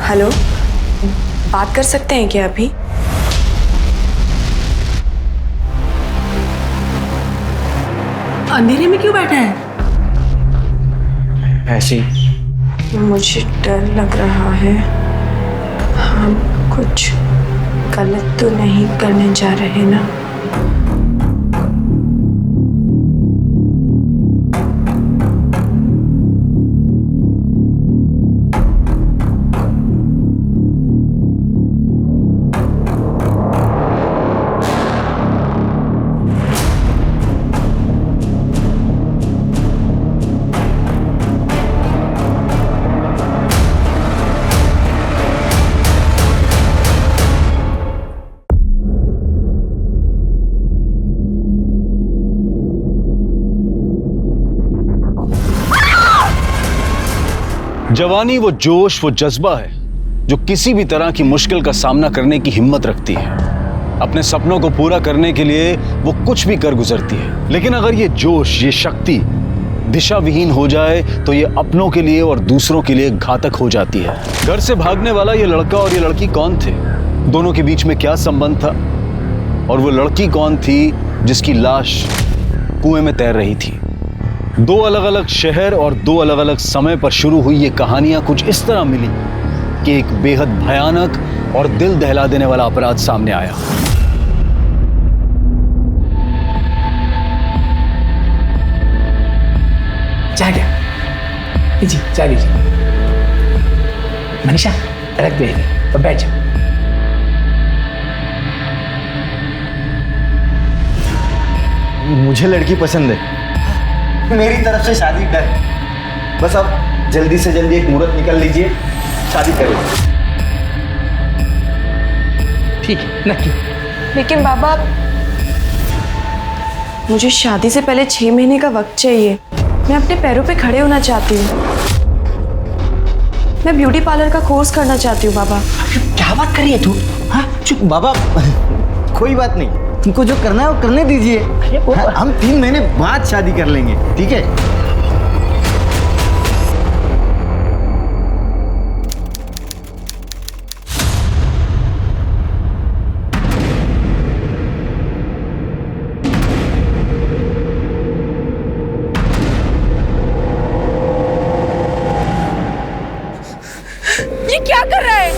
हेलो, बात कर सकते हैं क्या अभी? अंधेरे में क्यों बैठा है? ऐसे ही। मुझे डर लग रहा है। हम कुछ गलत तो नहीं करने जा रहे ना? जवानी वो जोश, वो जज्बा है जो किसी भी तरह की मुश्किल का सामना करने की हिम्मत रखती है। अपने सपनों को पूरा करने के लिए वो कुछ भी कर गुजरती है। लेकिन अगर ये जोश, ये शक्ति दिशा विहीन हो जाए तो ये अपनों के लिए और दूसरों के लिए घातक हो जाती है। घर से भागने वाला ये लड़का और ये लड़की कौन थे? दोनों के बीच में क्या संबंध था? और वो लड़की कौन थी जिसकी लाश कुएं में तैर रही थी? 2 अलग अलग शहर और 2 अलग अलग समय पर शुरू हुई ये कहानियां कुछ इस तरह मिली कि एक बेहद भयानक और दिल दहला देने वाला अपराध सामने आया। चाय क्या? जी चाय लीजिए। मनीषा रख दे और बैठ जाओ। मुझे लड़की पसंद है, मेरी तरफ से शादी कर। बस अब जल्दी से जल्दी एक मुहूर्त निकाल लीजिए, शादी करें। ठीक है, नक्की। लेकिन बाबा, मुझे शादी से पहले 6 महीने का वक्त चाहिए। मैं अपने पैरों पे खड़े होना चाहती हूँ। मैं ब्यूटी पार्लर का कोर्स करना चाहती हूँ बाबा। क्या बात कर रही है तू? हाँ चुप बाबा, कोई बात नहीं, तुमको जो करना है वो करने दीजिए। हम 3 महीने बाद शादी कर लेंगे, ठीक है? ये क्या कर रहा है?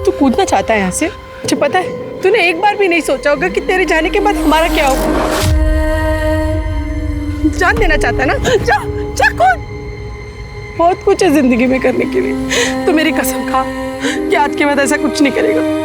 तू कूदना चाहता है यहाँ से? मुझे पता है, तूने एक बार भी नहीं सोचा होगा कि तेरे जाने के बाद हमारा क्या होगा। जान देना चाहता है ना? जा जा कूद। बहुत कुछ है जिंदगी में करने के लिए। तो मेरी कसम खा कि आज के बाद ऐसा कुछ नहीं करेगा।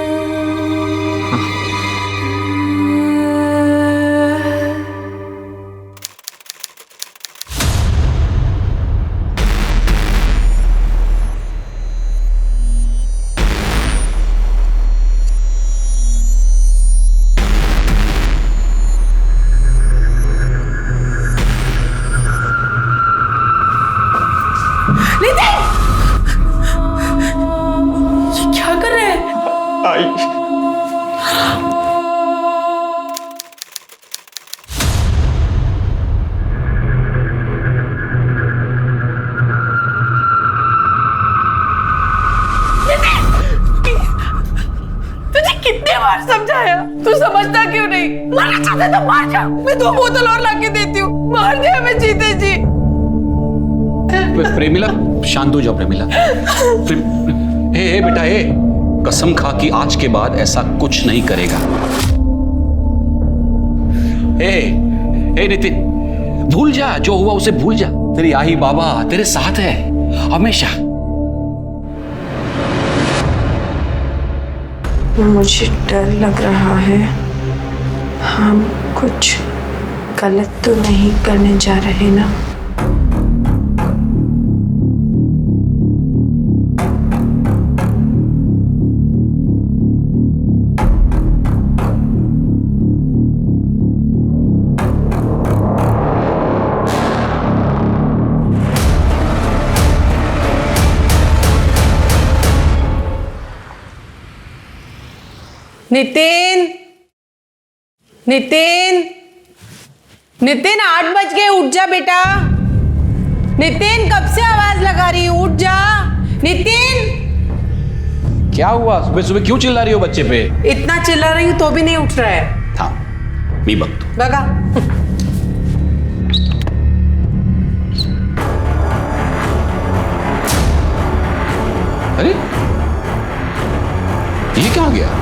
समझाया, तू समझता क्यों नहीं? मरना चाहते तो मार जा। मैं 2 बोतल और लाके देती हूँ, मार दे हमें जीते जी। प्रेमिला शांत हो जाओ। प्रेमिला ए बेटा, कसम खा कि आज के बाद ऐसा कुछ नहीं करेगा। ए नितिन, भूल जा, जो हुआ उसे भूल जा। तेरी आई बाबा तेरे साथ है हमेशा। मुझे डर लग रहा है। हम कुछ गलत तो नहीं करने जा रहे ना? नितिन, नितिन, नितिन 8 बज गए, उठ जा बेटा। नितिन कब से आवाज लगा रही हूँ, उठ जा। नितिन, क्या हुआ? सुबह सुबह क्यों चिल्ला रही हो बच्चे पे? इतना चिल्ला रही हूँ तो भी नहीं उठ रहा है। हाँ, मी बघतो। बघा। अरे ये क्या हो गया?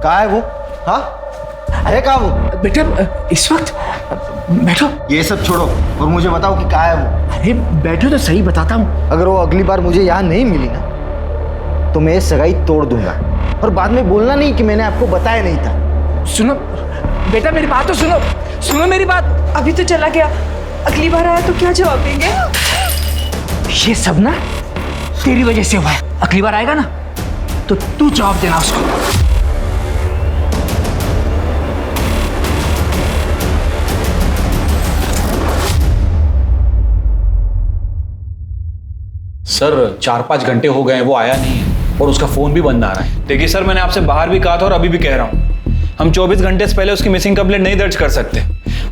कहाँ है वो? हाँ, है कहाँ वो? बेटा इस वक्त बैठो। ये सब छोड़ो और मुझे बताओ कि कहाँ है वो? अरे बैठो तो सही, बताता हूँ। अगर वो अगली बार मुझे यहाँ नहीं मिली ना तो मैं ये सगाई तोड़ दूंगा, और बाद में बोलना नहीं कि मैंने आपको बताया नहीं था। सुनो बेटा, मेरी बात तो सुनो, सुनो मेरी बात। अभी तो चला गया, अगली बार आया तो क्या जवाब देंगे? ये सब ना तेरी वजह से हुआ है। अगली बार आएगा ना तो तू जवाब देना उसको। सर 4-5 घंटे हो गए हैं, वो आया नहीं है और उसका फोन भी बंद आ रहा है। देखिए सर, मैंने आपसे बाहर भी कहा था और अभी भी कह रहा हूँ, हम 24 घंटे से पहले उसकी मिसिंग कंप्लेंट नहीं दर्ज कर सकते।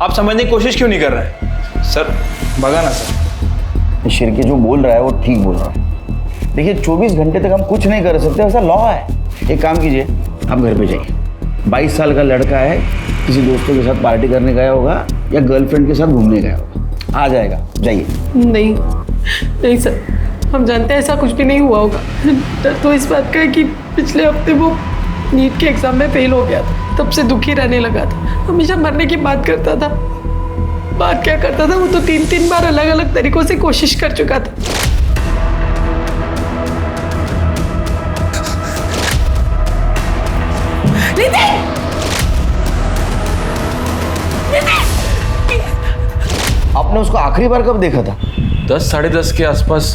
आप समझने की कोशिश क्यों नहीं कर रहे हैं? सर भगा ना सर। शिरके जो बोल रहा है वो ठीक बोल रहा है। देखिए 24 घंटे तक हम कुछ नहीं कर सकते, ऐसा लॉ है। एक काम कीजिए, आप घर पे जाइए। 22 साल का लड़का है, किसी दोस्तों के साथ पार्टी करने गया होगा या गर्लफ्रेंड के साथ घूमने गया होगा, आ जाएगा, जाइए। नहीं नहीं सर, हम जानते हैं ऐसा कुछ भी नहीं हुआ होगा। डर तो इस बात का है कि पिछले हफ्ते वो नीट के एग्जाम में फेल हो गया था, तब से दुखी रहने लगा था। हमेशा मरने की बात करता था। बात क्या करता था, वो तो 3-3 बार अलग अलग तरीकों से कोशिश कर चुका था। आपने उसको आखिरी बार कब देखा था? 10-10:30 के आसपास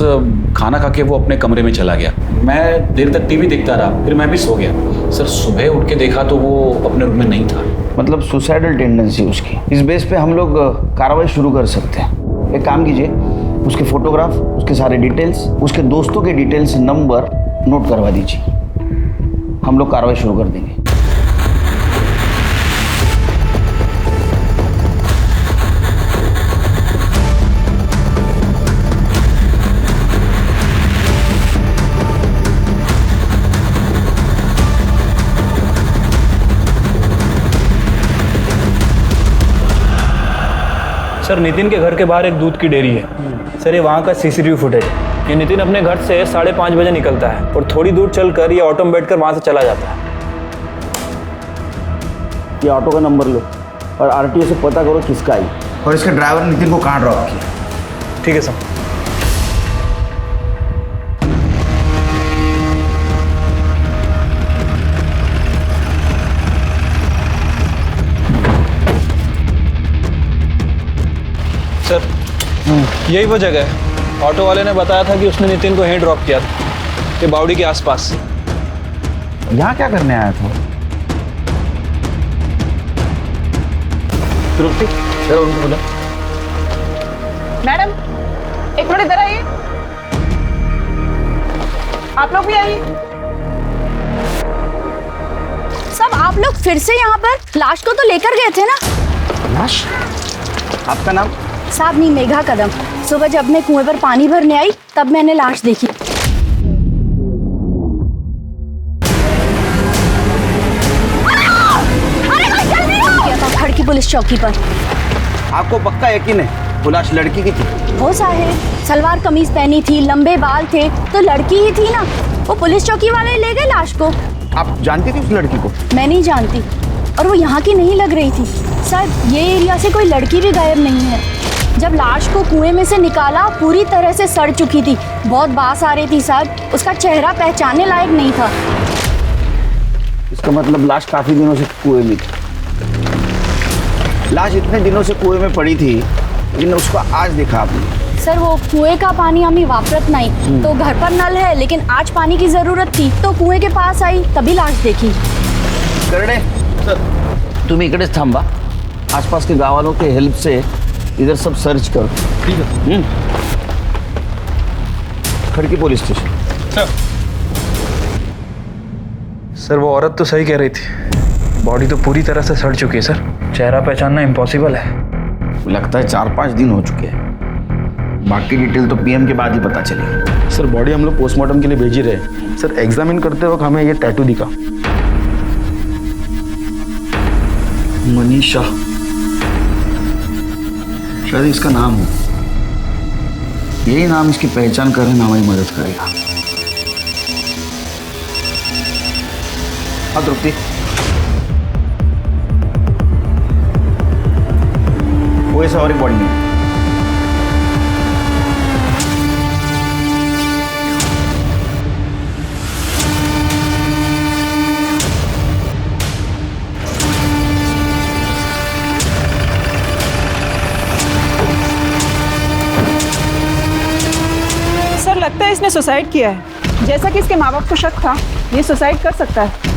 खाना खा के वो अपने कमरे में चला गया। मैं देर तक टीवी देखता रहा, फिर मैं भी सो गया। सर सुबह उठ के देखा तो वो अपने रूम में नहीं था। मतलब सुसाइडल टेंडेंसी उसकी। इस बेस पे हम लोग कार्रवाई शुरू कर सकते हैं। एक काम कीजिए, उसके फोटोग्राफ, उसके सारे डिटेल्स, उसके दोस्तों के डिटेल्स, नंबर नोट करवा दीजिए। हम लोग कार्रवाई शुरू कर देंगे। सर नितिन के घर के बाहर एक दूध की डेयरी है। सर ये वहाँ का सीसीटीवी फुटेज है। ये नितिन अपने घर से 5:30 बजे निकलता है और थोड़ी दूर चलकर ये ऑटो में बैठकर वहाँ से चला जाता है। ये ऑटो का नंबर लो और आरटीओ से पता करो किसका है, और इसके ड्राइवर नितिन को कहाँ ड्रॉप किया। ठीक है सर। सर यही वो जगह है। ऑटो वाले ने बताया था कि उसने नितिन को यहीं ड्रॉप किया था, ये बावड़ी के आसपास। यहाँ क्या करने आया था? तृप्ति, जरा उनको बोला। मैडम एक मिनट इधर आइए। आप लोग भी आइए। सब आप लोग फिर से यहाँ पर लाश को तो लेकर गए थे ना? लाश? आपका नाम? साहब मेघा कदम। सुबह जब मैं कुएं पर पानी भरने आई तब मैंने लाश देखी। खड़की पुलिस चौकी पर। आपको पक्का यकीन है वो लाश लड़की की थी? हो साहेब, सलवार कमीज पहनी थी, लंबे बाल थे, तो लड़की ही थी ना। वो पुलिस चौकी वाले ले गए लाश को। आप जानती थी उस लड़की को? मैं नहीं जानती, और वो यहाँ की नहीं लग रही थी। साहब ये एरिया से कोई लड़की भी गायब नहीं है। जब लाश को कुएं में से निकाला पूरी तरह से सड़ चुकी थी, बहुत बास आ रही थी साहब। उसका चेहरा पहचानने लायक नहीं था। इसका मतलब लाश काफी दिनों से कुएं में थी। लाश इतने दिनों से कुएं में पड़ी थी, लेकिन उसको आज देखा आपने। सर वो कुएं का पानी हमें वापरत नहीं, तो घर पर नल है, लेकिन आज पानी की जरूरत थी तो कुएं के पास आई, तभी लाश देखी। करणे सर, तुम्ही इकडेच थांबा, आसपास के गाँव वालों के हेल्प से इधर सब सर्च करो। ठीक है। खड़की पुलिस स्टेशन। सर वो औरत तो सही कह रही थी, बॉडी तो पूरी तरह से सड़ चुकी है सर, चेहरा पहचानना इम्पॉसिबल है। लगता है 4-5 दिन हो चुके हैं, बाकी डिटेल तो पीएम के बाद ही पता चलेगी। सर बॉडी हम लोग पोस्टमार्टम के लिए भेज ही रहे हैं। सर एग्जामिन करते वक्त हमें ये टैटू दिखा। मनीषा, शायद इसका नाम हो, यही नाम इसकी पहचान करने में हमारी मदद करेगा। हाँ तृप्ति, वो ऐसा और एक बॉडी नहीं। सर लगता है इसने सुसाइड किया है। जैसा कि इसके माँ बाप को शक था, ये सुसाइड कर सकता है।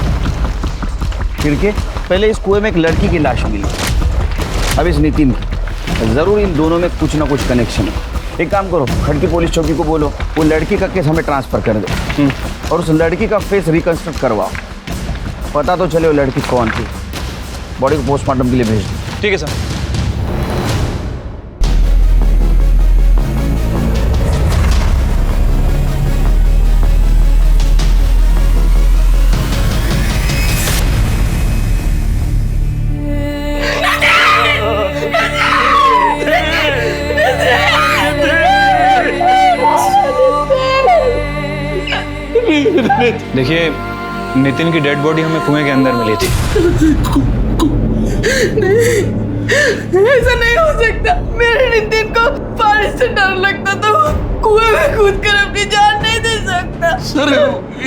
फिर पहले इस कुएं में एक लड़की की लाश मिली, अब इस नितिन की। जरूर इन दोनों में कुछ ना कुछ कनेक्शन है। एक काम करो, खड़की पुलिस चौकी को बोलो वो लड़की का केस हमें ट्रांसफर कर दो और उस लड़की का फेस रिकंस्ट्रक्ट करवाओ, पता तो चले वो लड़की कौन थी। बॉडी को पोस्टमार्टम के लिए भेज दो। ठीक है सर। देखिए, नितिन की डेड बॉडी हमें कुएं के अंदर मिली थी। नहीं, ऐसा नहीं हो सकता। मेरे नितिन को पानी से डर लगता तो कुएं में कूद कर अपनी जान नहीं दे सकता। सर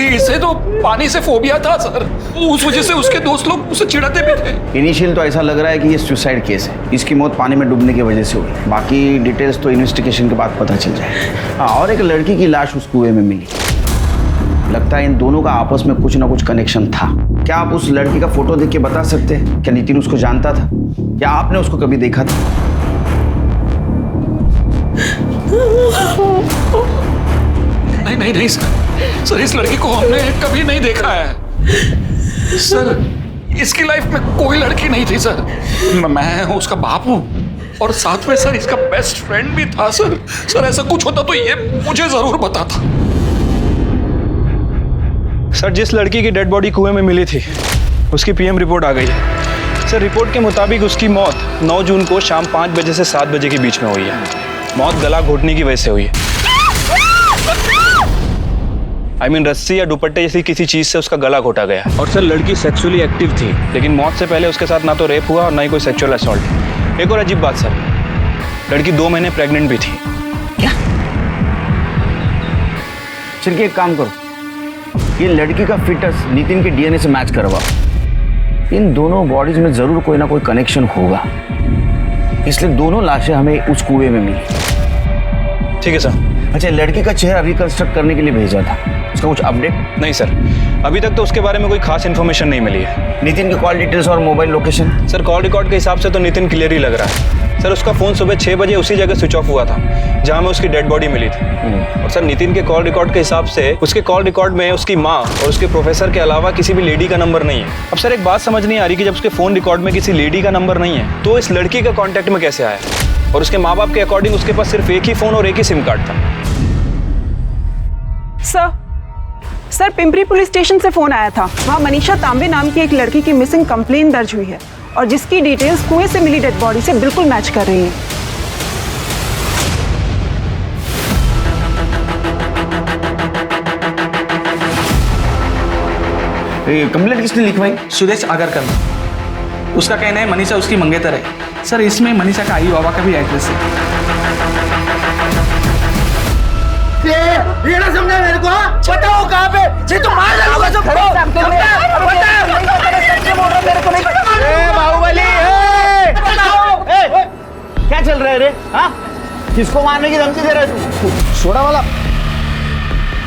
इसे तो पानी से फोबिया था सर, उस वजह से उसके दोस्त लोग उसे चिढ़ाते भी थे। इनिशियल तो ऐसा लग रहा है कि ये सुसाइड केस है, इसकी मौत पानी में डूबने की वजह से हुई। बाकी डिटेल्स तो इन्वेस्टिगेशन के बाद पता चल जाएगा। हाँ, और एक लड़की की लाश उस कुएं में मिली। लगता है इन दोनों का आपस में कुछ ना कुछ कनेक्शन था। क्या आप उस लड़की का फोटो देख के बता सकते हैं क्या नितिन उसको जानता था या आपने उसको कभी देखा था? नहीं नहीं नहीं सर, इस लड़की को हमने कभी नहीं देखा है सर। इसकी लाइफ में कोई लड़की नहीं थी सर। मैं उसका बाप हूँ और साथ में सर इसका बेस्ट फ्रेंड भी था सर। सर ऐसा कुछ होता तो ये मुझे जरूर बताता। सर जिस लड़की की डेड बॉडी कुएं में मिली थी उसकी पीएम रिपोर्ट आ गई है। सर रिपोर्ट के मुताबिक उसकी मौत 9 जून को शाम 5 बजे से 7 बजे के बीच में हुई है। मौत गला घोटने की वजह से हुई है। रस्सी या दुपट्टे जैसी किसी चीज से उसका गला घोटा गया। और सर लड़की सेक्सुअली एक्टिव थी, लेकिन मौत से पहले उसके साथ ना तो रेप हुआ और ना ही कोई सेक्सुअल असॉल्ट। एक और अजीब बात सर, लड़की 2 महीने प्रेग्नेंट भी थी। क्या? चलिए एक काम करो, ये लड़की का फिटस नितिन के डीएनए से मैच करवाओ। इन दोनों बॉडीज में जरूर कोई ना कोई कनेक्शन होगा, इसलिए दोनों लाशें हमें उस कुएं में मिली। ठीक है सर। अच्छा, लड़की का चेहरा रिकंस्ट्रक्ट करने के लिए भेजा था, उसका कुछ अपडेट? नहीं सर, अभी तक तो उसके बारे में कोई खास इन्फॉर्मेशन नहीं मिली है। नितिन की कॉल डिटेल्स और mobile location? Sir call record के हिसाब से तो नितिन क्लियर ही लग रहा है। सर उसका फोन सुबह 6 बजे उसी जगह स्विच ऑफ हुआ था जहां में उसकी डेड बॉडी मिली थी। और सर नितिन के कॉल रिकॉर्ड के हिसाब से उसके कॉल रिकॉर्ड में उसकी माँ और उसके प्रोफेसर के अलावा किसी भी लेडी का नंबर नहीं है। अब सर एक बात समझ नहीं आ रही कि जब उसके फोन रिकॉर्ड में किसी लेडी का नंबर नहीं है तो इस लड़की का कॉन्टैक्ट में कैसे आया? और उसके माँ बाप के अकॉर्डिंग उसके पास सिर्फ एक ही फोन और एक ही सिम कार्ड था। सर पिंपरी पुलिस स्टेशन से फोन आया था। वहाँ मनीषा तांबे नाम की एक लड़की की मिसिंग कंप्लेन दर्ज हुई है और जिसकी डिटेल्स कुएं से मिली डेड बॉडी से बिल्कुल मैच कर रही हैं। कंप्लेंट किसने लिखवाई? सुरेश आगरकर। उसका कहना है मनीषा उसकी मंगेतर है। सर इसमें मनीषा का आई बाबा का भी एड्रेस है। ये ना समझा मेरे को, बताओ कहाँ पे? ये तो मार डालूंगा सबको। बाहुबली, क्या चल रहा है रे? हाँ, किसको मारने की धमकी दे रहे तू? सोडा वाला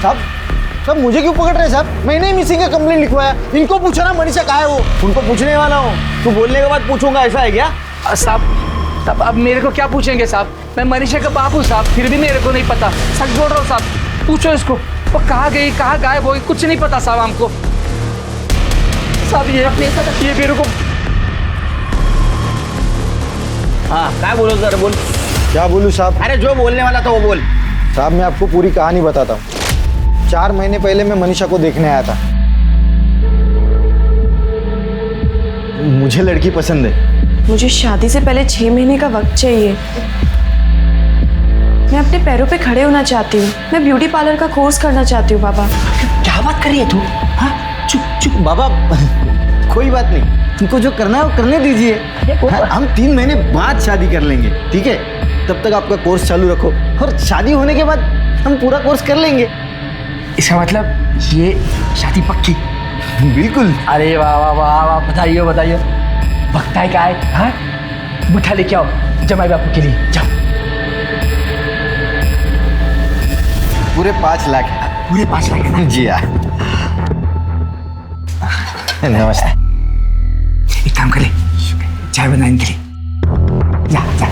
साहब मुझे क्यों पकड़ रहे साहब? मैंने ही मिसिंग का कंप्लेंट लिखवाया। इनको पूछा ना मनीषा कहाँ है वो? उनको पूछने वाला हूँ, तू बोलने के बाद पूछूंगा ऐसा है क्या? साहब अब मेरे को क्या पूछेंगे साहब? मैं मनीषा का बाप हूँ साहब, फिर भी मेरे को नहीं पता। सच बोल रहा हूँ साहब, पूछो इसको वो कहाँ गई, कहाँ गायब हुई, कुछ नहीं पता साहब हमको। साहब ये मेरे को। हाँ क्या बोलो सर, बोल। क्या बोलूँ साहब? अरे जो बोलने वाला था वो बोल। साहब मैं आपको पूरी कहानी बताता हूँ। 4 महीने पहले मैं मनीषा को देखने आया था। मुझे लड़की पसंद है। मुझे शादी से पहले 6 महीने का वक्त चाहिए। मैं अपने पैरों पे खड़े होना चाहती हूँ। मैं ब्यूटी पार्लर का कोर्स करना चाहती हूँ। बाबा क्या बात कर रही है तू? हाँ चुप चुप बाबा, कोई बात नहीं, तुमको जो करना है वो करने दीजिए। हम 3 महीने बाद शादी कर लेंगे, ठीक है? तब तक आपका कोर्स चालू रखो और शादी होने के बाद हम पूरा कोर्स कर लेंगे। इसका मतलब ये शादी पक्की? बिल्कुल। अरे वाह वाह वाह वाह, बताइए बताइए। वक्त है क्या है? हाँ मिठा लेके आओ जमाई बापू के लिए, जाओ। पूरे 5 लाख। पूरे 5 लाख है ना? जी हाँ। नमस्ते। एक काम कर ले, चाय बनाने के लिए जा जा।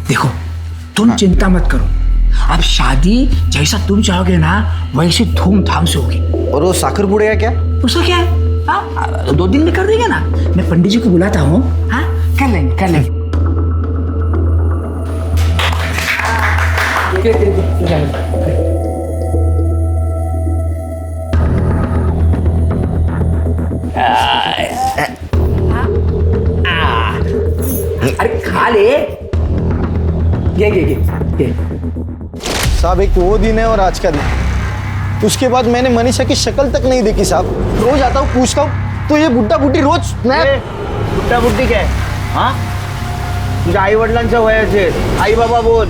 देखो तुम चिंता मत करो, अब शादी जैसा तुम चाहोगे ना वैसे धूमधाम से होगी। और वो साखर बुड़ेगा क्या? उसका क्या है? हाँ 2 दिन में कर देंगे ना। मैं पंडित जी को बुलाता हूँ। हाँ कर लेंगे कर लेंगे। अरे खा ले। ये साहब एक वो दिन है और आज का दिन। उसके बाद मैंने मनीषा की शक्ल तक नहीं देखी साहब। रोज आता हूँ पूछता हूँ तो ये बुड्ढा बुड्ढी रोज बुड्ढा बुड्ढी क्या है? हाँ तुझ्या आई वडिलांच्या वयाचे आई बाबा बोल।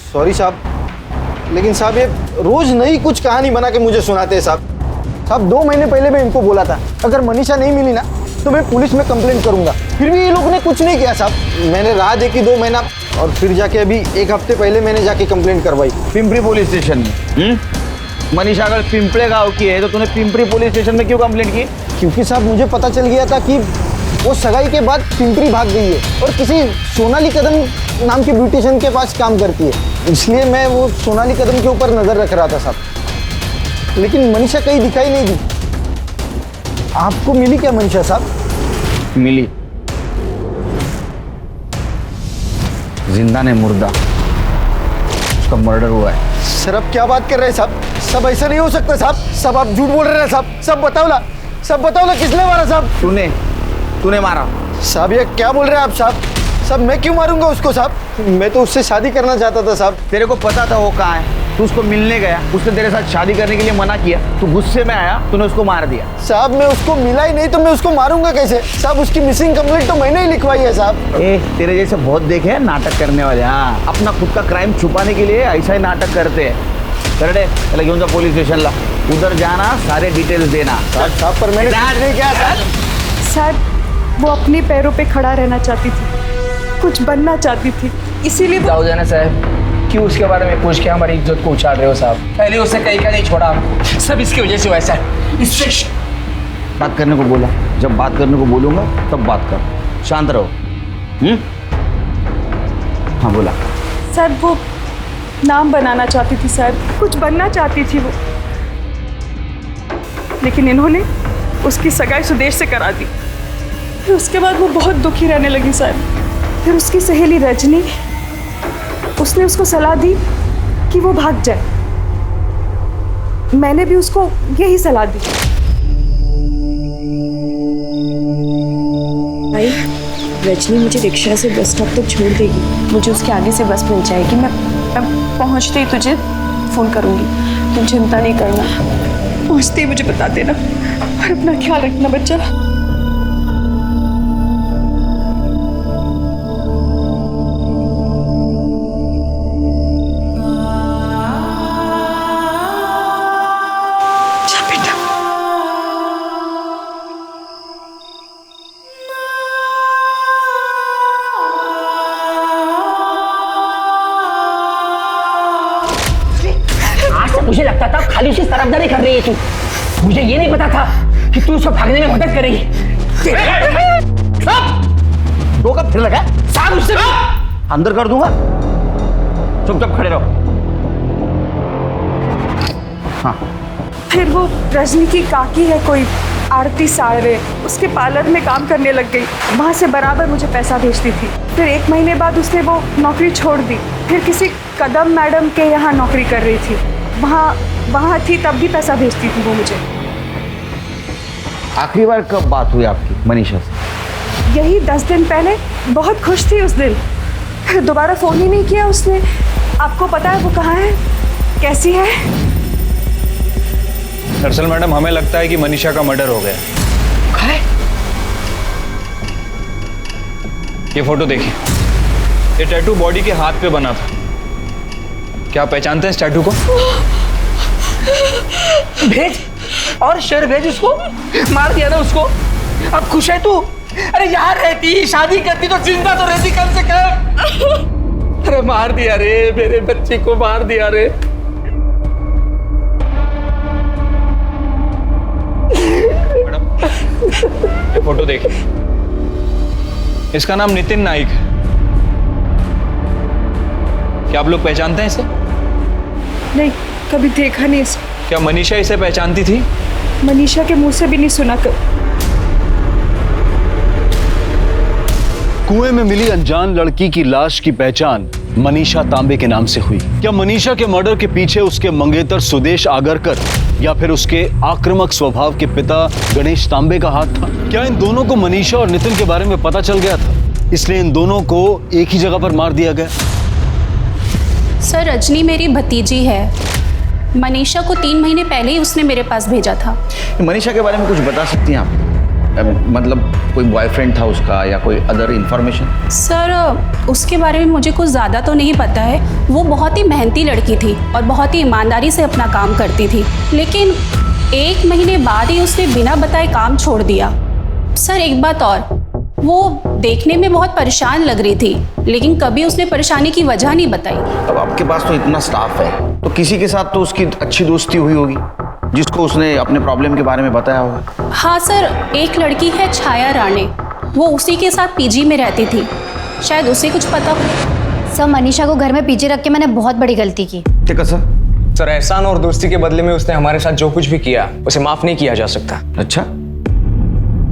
सॉरी साहब, लेकिन साहब ये रोज नई कुछ कहानी बना के मुझे सुनाते हैं साहब। साहब 2 महीने पहले मैं इनको बोला था अगर मनीषा नहीं मिली ना तो मैं पुलिस में कंप्लेंट करूंगा, फिर भी ये लोगों ने कुछ नहीं किया साहब। मैंने राह देखी 2 महीना और फिर जाके अभी 1 हफ्ते पहले मैंने जाके कंप्लेंट करवाई पिंपरी पुलिस स्टेशन में। मनीषा अगर पिंपले गांव की है तो तूने पिंपरी पुलिस स्टेशन में क्यों कंप्लेंट की? क्योंकि साहब मुझे पता चल गया था कि वो सगाई के बाद पिंपरी भाग गई है और किसी सोनाली कदम नाम की ब्यूटिशियन के पास काम करती है, इसलिए मैं वो सोनाली कदम के ऊपर नजर रख रहा था साहब। लेकिन मनीषा कहीं दिखाई नहीं दी। आपको मिली क्या मनीषा साहब? मिली, जिंदा ने मुर्दा, उसका मर्डर हुआ है। सर आप क्या बात कर रहे हैं साहब? सब ऐसा नहीं हो सकता साहब। सब आप झूठ बोल रहे हैं साहब। सब बताओ ना किसने मारा साहब? तूने मारा साहब। ये क्या बोल रहे हैं आप साहब? साहब मैं क्यों मारूंगा उसको साहब? मैं तो उससे शादी करना चाहता था साहब। तेरे को पता था वो कहाँ है, तू उसको मिलने गया, उसने तेरे साथ शादी करने के लिए मना किया, तू गुस्से में आया, तूने उसको मार दिया। साहब मैं उसको मिला ही नहीं तो मैं उसको मारूंगा कैसे साहब? उसकी मिसिंग कंप्लेंट तो मैंने ही लिखवाई है साहब। तेरे जैसे बहुत देखे हैं नाटक करने वाले। हाँ अपना खुद का क्राइम छुपाने के लिए ऐसा ही नाटक करते हैं। चले चला घेऊन जा पुलिस स्टेशनला, उधर जाना, सारे डिटेल्स देना। साहब पर मैंने कुछ नहीं किया सर। सर वो अपने पैरों पे खड़ा रहना चाहती थी, कुछ बनना चाहती थी, इसीलिए जाओ जाना साहब, क्यों उसके बारे में पूछ के हमारी इज्जत को उछाल रहे हो साहब? पहले उससे कहीं का नहीं छोड़ा, सब इसकी वजह से वैसा है। इससे बात करने को बोला, जब बात करने को बोलूंगा तब बात कर, शांत रहो। हाँ बोला। सर वो नाम बनाना चाहती थी सर, कुछ बनना चाहती थी वो, लेकिन इन्होंने उसकी सगाई सुदेश से करा दी। फिर उसके बाद वो बहुत दुखी रहने लगी सर। फिर उसकी सहेली रजनी, उसने उसको सलाह दी कि वो भाग जाए। मैंने भी उसको यही सलाह दी। भाई रजनी मुझे रिक्शा से बस स्टॉप तक छोड़ देगी, मुझे उसके आगे से बस मिल जाएगी। मैं पहुंचते ही तुझे फ़ोन करूंगी, तुम चिंता नहीं करना। पहुंचते ही मुझे बता देना और अपना ख्याल रखना बच्चा। मुझे लगता था खाली उसी तरफदारी कर रही है तू, मुझे ये नहीं पता था कि तू उसको भागने में मदद करेगी। तो कब फिर लगा साथ उससे अंदर कर दूंगा। चुपचाप खड़े रहो। हाँ फिर वो रजनी की काकी है कोई आरती साड़वे, उसके पार्लर में काम करने लग गई। वहाँ से बराबर मुझे पैसा भेजती थी। फिर 1 महीने बाद उसने वो नौकरी छोड़ दी। फिर किसी कदम मैडम के यहाँ नौकरी कर रही थी। वहाँ थी तब भी पैसा भेजती थी वो मुझे। आखिरी बार कब बात हुई आपकी मनीषा से? यही 10 दिन पहले। बहुत खुश थी उस दिन। फिर दोबारा फ़ोन ही नहीं किया उसने। आपको पता है वो कहाँ है, कैसी है? दरअसल मैडम हमें लगता है कि मनीषा का मर्डर हो गया। ये फोटो देखिए, ये टैटू बॉडी के हाथ पे बना था। क्या आप पहचानते हैं इस टैटू को? भेज और शेर भेज उसको। मार दिया ना उसको, अब खुश है तू? अरे यहाँ रहती, शादी करती तो जिंदा तो रहती कम से कम। अरे मार दिया रे, मेरे बच्चे को मार दिया रे। ये फोटो देखिए, इसका नाम नितिन नाइक है। क्या आप लोग पहचानते हैं इसे? नहीं, कभी देखा नहीं इसे। क्या मनीषा इसे पहचानती थी? मनीषा के मुंह से भी नहीं सुना कब। कुएं में मिली अनजान लड़की की लाश की पहचान मनीषा तांबे के नाम से हुई। क्या मनीषा के मर्डर के पीछे उसके मंगेतर सुदेश आगरकर या फिर उसके आक्रामक स्वभाव के पिता गणेश तांबे का हाथ था? क्या इन दोनों को मनीषा और नितिन के बारे में पता चल गया था, इसलिए इन दोनों को एक ही जगह पर मार दिया गया? सर, रजनी मेरी भतीजी है। मनीषा को 3 महीने पहले ही उसने मेरे पास भेजा था। मनीषा के बारे में कुछ बता सकती हैं आप? मतलब कोई बॉयफ्रेंड था उसका या कोई अदर इंफॉर्मेशन? सर, उसके बारे में मुझे कुछ ज़्यादा तो नहीं पता है। वो बहुत ही मेहनती लड़की थी और बहुत ही ईमानदारी से अपना काम करती थी, लेकिन 1 महीने बाद ही उसने बिना बताए काम छोड़ दिया। सर, एक बात और, वो देखने में बहुत परेशान लग रही थी, लेकिन कभी उसने परेशानी की वजह नहीं बताई। अब आपके पास तो इतना स्टाफ है, तो किसी के साथ तो उसकी अच्छी दोस्ती हुई होगी जिसको उसने अपने प्रॉब्लम के बारे में बताया होगा। हाँ सर, एक लड़की है छाया राणे, वो उसी के साथ पीजी में रहती थी, शायद उसे कुछ पता हो। सर, मनीषा को घर में पीछे रख के मैंने बहुत बड़ी गलती की। ठीक है सर। सर, एहसान और दोस्ती के बदले में उसने हमारे साथ जो कुछ भी किया उसे माफ नहीं किया जा सकता। अच्छा,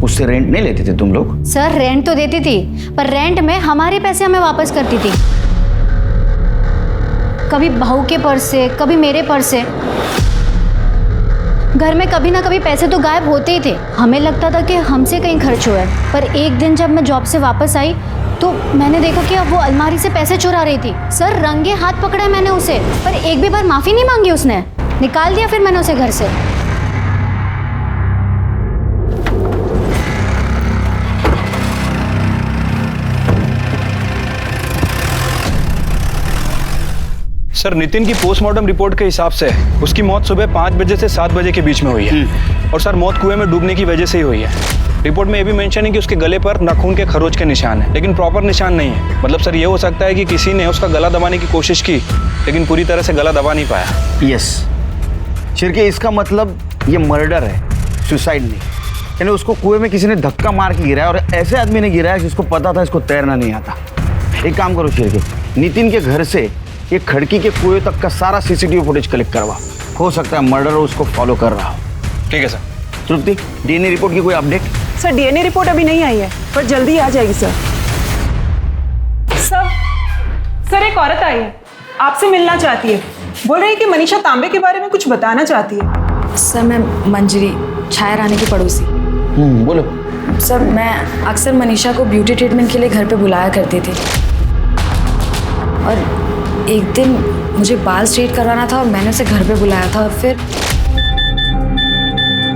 उससे रेंट नहीं लेते थे तुम लोग? सर, रेंट तो देती थी, पर रेंट में हमारे पैसे हमें वापस करती थी। कभी बहू के पर्स से, कभी मेरे पर्स से। घर में कभी ना कभी पैसे तो गायब होते ही थे। हमें लगता था कि हमसे कहीं खर्च हुआ है, पर एक दिन जब मैं जॉब से वापस आई तो मैंने देखा कि अब वो अलमारी से पैसे चुरा रही थी। सर, रंगे हाथ पकड़ा मैंने उसे, पर एक भी बार माफ़ी नहीं मांगी उसने। निकाल दिया फिर मैंने उसे घर से। सर, नितिन की पोस्टमार्टम रिपोर्ट के हिसाब से उसकी मौत सुबह 5 बजे से 7 बजे के बीच में हुई है। और सर, मौत कुएं में डूबने की वजह से ही हुई है। रिपोर्ट में ये भी मेंशन है कि उसके गले पर नाखून के खरोच के निशान है, लेकिन प्रॉपर निशान नहीं है। मतलब सर, ये हो सकता है कि किसी ने उसका गला दबाने की कोशिश की, लेकिन पूरी तरह से गला दबा नहीं पाया। यस शिरके, इसका मतलब ये मर्डर है, सुसाइड नहीं। यानी उसको कुएं में किसी ने धक्का मार के गिराया, और ऐसे आदमी ने गिराया जिसको पता था इसको तैरना नहीं आता। एक काम करो शिरके, नितिन के घर से ये खड़की के कुएं तक का सारा सीसीटीवी फुटेज कलेक्ट करवा। हो सकता है मर्डर उसको फॉलो कर रहा हो। ठीक है सर। तृप्ति, डीएनए रिपोर्ट की कोई अपडेट? सर, डीएनए रिपोर्ट अभी नहीं आई है, पर जल्दी आ जाएगी सर। सर, एक औरत आई है, आपसे मिलना चाहती है। बोल रही है कि मनीषा तांबे के बारे में कुछ बताना चाहती है। सर, मैं मंजरी, छाया रानी की पड़ोसी। बोलो। सर, मैं अक्सर मनीषा को ब्यूटी ट्रीटमेंट के लिए घर पे बुलाया करती थी, और एक दिन मुझे बाल स्ट्रेट करवाना था और मैंने उसे घर पे बुलाया था। और फिर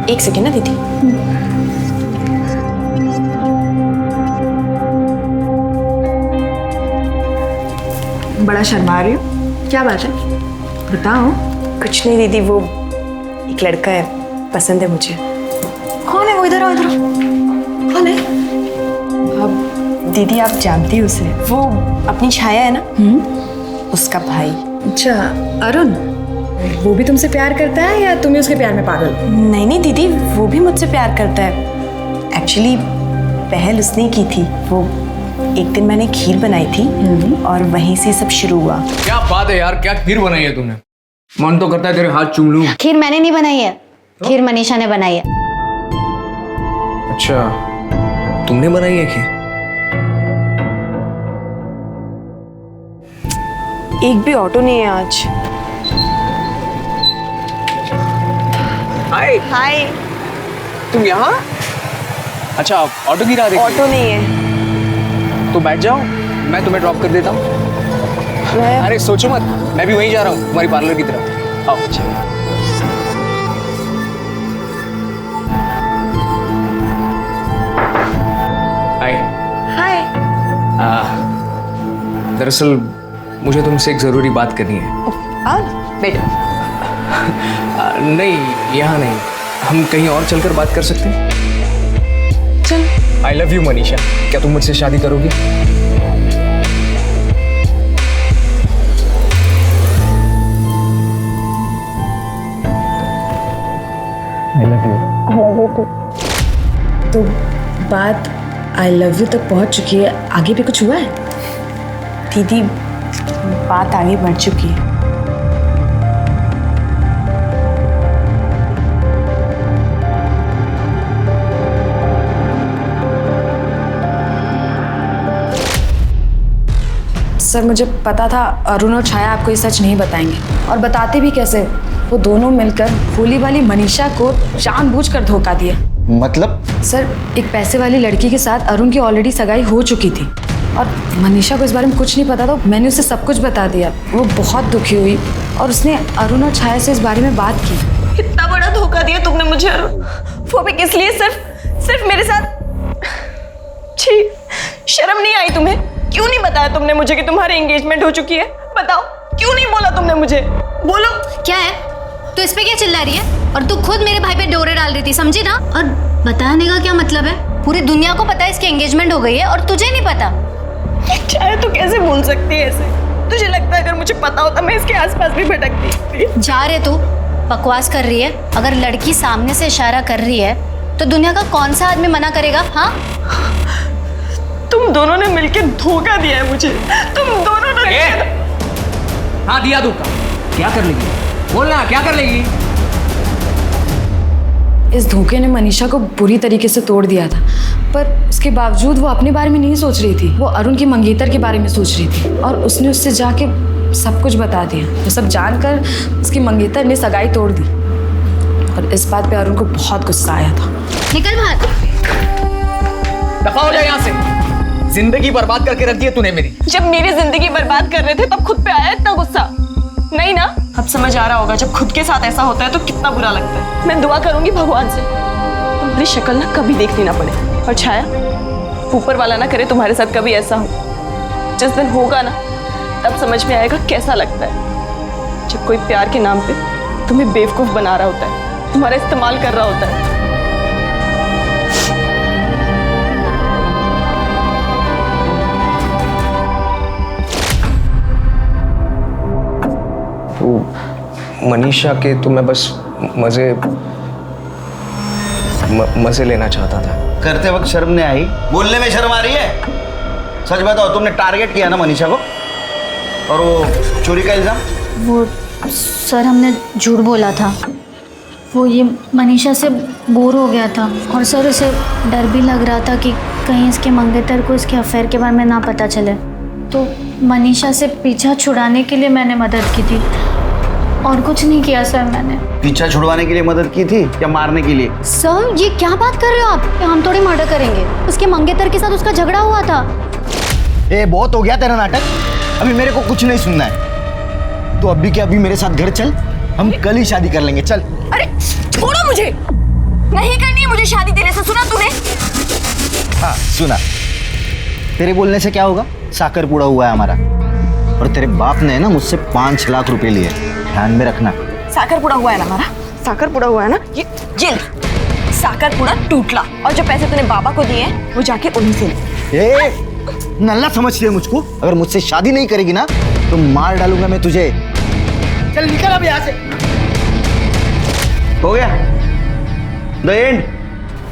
एक सेकेंड ना दीदी। बड़ा शर्मा रही हो, क्या बात है, बताओ। कुछ नहीं दीदी, वो एक लड़का है, पसंद है मुझे। कौन है वो? इधर आओ, इधर आओ। कौन है? अब दीदी आप जानती हो उसे, वो अपनी छाया है ना, उसका भाई। अच्छा, अरुण, वो भी तुमसे प्यार करता है या तुम ही उसके प्यार में पागल? नहीं नहीं दीदी, वो भी मुझसे प्यार करता है। एक्चुअली पहल उसने की थी, वो एक दिन मैंने खीर बनाई थी और वहीं से सब शुरू हुआ। क्या बात है यार, क्या खीर बनाई है तुमने? मन तो करता है तेरे हाथ चूम लूं। खीर मैंने नहीं बनाई है, खीर मनीषा ने बनाई है। अच्छा, तुमने बनाई है खीर? एक भी ऑटो नहीं है आज। हाय हाय। तुम यहाँ? अच्छा, ऑटो गिरा रही? ऑटो नहीं है। तो बैठ जाओ, मैं तुम्हें ड्रॉप कर देता हूँ। अरे सोचो मत, मैं भी वहीं जा रहा हूँ तुम्हारी पार्लर की तरफ। आओ। हाय। हाय। दरअसल मुझे तुमसे एक जरूरी बात करनी है। बैठो। नहीं, यहाँ नहीं, हम कहीं और चलकर बात कर सकते हैं? चल। आई लव यू मनीषा, क्या तुम मुझसे शादी करोगी? I love you too. तो बात आई लव यू तक पहुंच चुकी है, आगे भी कुछ हुआ है? दीदी, बात आगे बढ़ चुकी है। सर मुझे पता था अरुण और छाया आपको ये सच नहीं बताएंगे, और बताते भी कैसे? वो दोनों मिलकर भोली वाली मनीषा को जानबूझकर धोखा दिया। मतलब? सर, एक पैसे वाली लड़की के साथ अरुण की ऑलरेडी सगाई हो चुकी थी और मनीषा को इस बारे में कुछ नहीं पता था। मैंने उसे सब कुछ बता दिया। वो बहुत दुखी हुई और उसने अरुण और छाया से इस बारे में बात की। कितना बड़ा धोखा दिया तुमने मुझे अरुण, वो भी किस लिए? सिर्फ मेरे साथ। छी, शर्म नहीं आई तुम्हें? क्यों नहीं बताया तुमने मुझे कि तुम्हारी एंगेजमेंट हो चुकी है? बताओ, क्यों नहीं बोला तुमने मुझे? बोलो। क्या है, तू इस पे क्या चिल्ला रही है? और तू खुद मेरे भाई पे डोरे डाल रही थी, समझी ना? और बताने का क्या मतलब है? पूरी दुनिया को पता है इसकी एंगेजमेंट हो गई है और तुझे नहीं पता। चाहे तो कैसे बोल सकती है ऐसे? तुझे लगता है अगर मुझे पता होता मैं इसके आसपास भी भटकती? जा रे तू, बकवास कर रही है। अगर लड़की सामने से इशारा कर रही है तो दुनिया का कौन सा आदमी मना करेगा? हाँ, तुम दोनों ने मिलकर धोखा दिया है मुझे। तुम दोनों ने। हाँ, दिया धोखा। क्या कर लेगी? बोलना, क्या कर लेगी? इस धोखे ने मनीषा को बुरी तरीके से तोड़ दिया था, पर उसके बावजूद वो अपने बारे में नहीं सोच रही थी। वो अरुण की मंगेतर के बारे में सोच रही थी और उसने उससे जाके सब कुछ बता दिया। वो सब जानकर उसकी मंगेतर ने सगाई तोड़ दी और इस बात पे अरुण को बहुत गुस्सा आया था। निकल बाहर। दफा हो जाए यहाँ से। जिंदगी बर्बाद करके रख दी है तूने मेरी। जब मेरी जिंदगी बर्बाद कर रहे थे तब खुद पे आया इतना गुस्सा? नहीं ना? अब समझ आ रहा होगा जब खुद के साथ ऐसा होता है तो कितना बुरा लगता है। मैं दुआ करूंगी भगवान से तुम्हारी शक्ल ना कभी देखनी ना पड़े, और छाया, ऊपर वाला ना करे तुम्हारे साथ कभी ऐसा हो। जिस दिन होगा ना तब समझ में आएगा कैसा लगता है जब कोई प्यार के नाम पे तुम्हें बेवकूफ बना रहा होता है, तुम्हारा इस्तेमाल कर रहा होता है। मनीषा के तो मैं बस मजे लेना चाहता था। करते वक्त शर्म नहीं आई? बोलने में शर्म आ रही है? सच बताओ, तुमने टारगेट किया ना मनीषा को? और वो चोरी का इल्जाम? वो सर, हमने झूठ बोला था। वो ये मनीषा से बोर हो गया था और सर उसे डर भी लग रहा था कि कहीं इसके मंगेतर को इसके अफेयर के बारे में ना पता चले, तो मनीषा से पीछा छुड़ाने के लिए मैंने मदद की थी और कुछ नहीं किया सर। मैंने पीछा छुड़वाने के लिए मदद की थी या मारने के लिए? सर, ये क्या बात कर रहे हो आप? हम थोड़ी मर्डर करेंगे। उसके मंगेतर के साथ उसका झगड़ा हुआ था। ए, बहुत हो गया तेरा नाटक। अभी मेरे को कुछ नहीं सुनना है। तो अभी के अभी मेरे साथ घर चल, हम कल ही शादी कर लेंगे। चल। अरे छोड़ो मुझे, नहीं करनी है मुझे शादी तेरे से। सुना तूने? हाँ सुना। तेरे बोलने से क्या होगा? साकर पूरा हुआ है हमारा, और तेरे बाप ने ना मुझसे 5 लाख रुपए लिए, ध्यान में रखना। साकर पूरा हुआ है ना हमारा? साकर पूरा हुआ है ना? ये जेल साकर पूरा टूटला, और जो पैसे तूने बाबा को दिए हैं वो जाके उन्हीं से ले। नल्ला समझती है मुझको? अगर मुझसे शादी नहीं करेगी ना तो मार डालूंगा मैं तुझे। चल निकल अब यहाँ से। हो गया द एंड।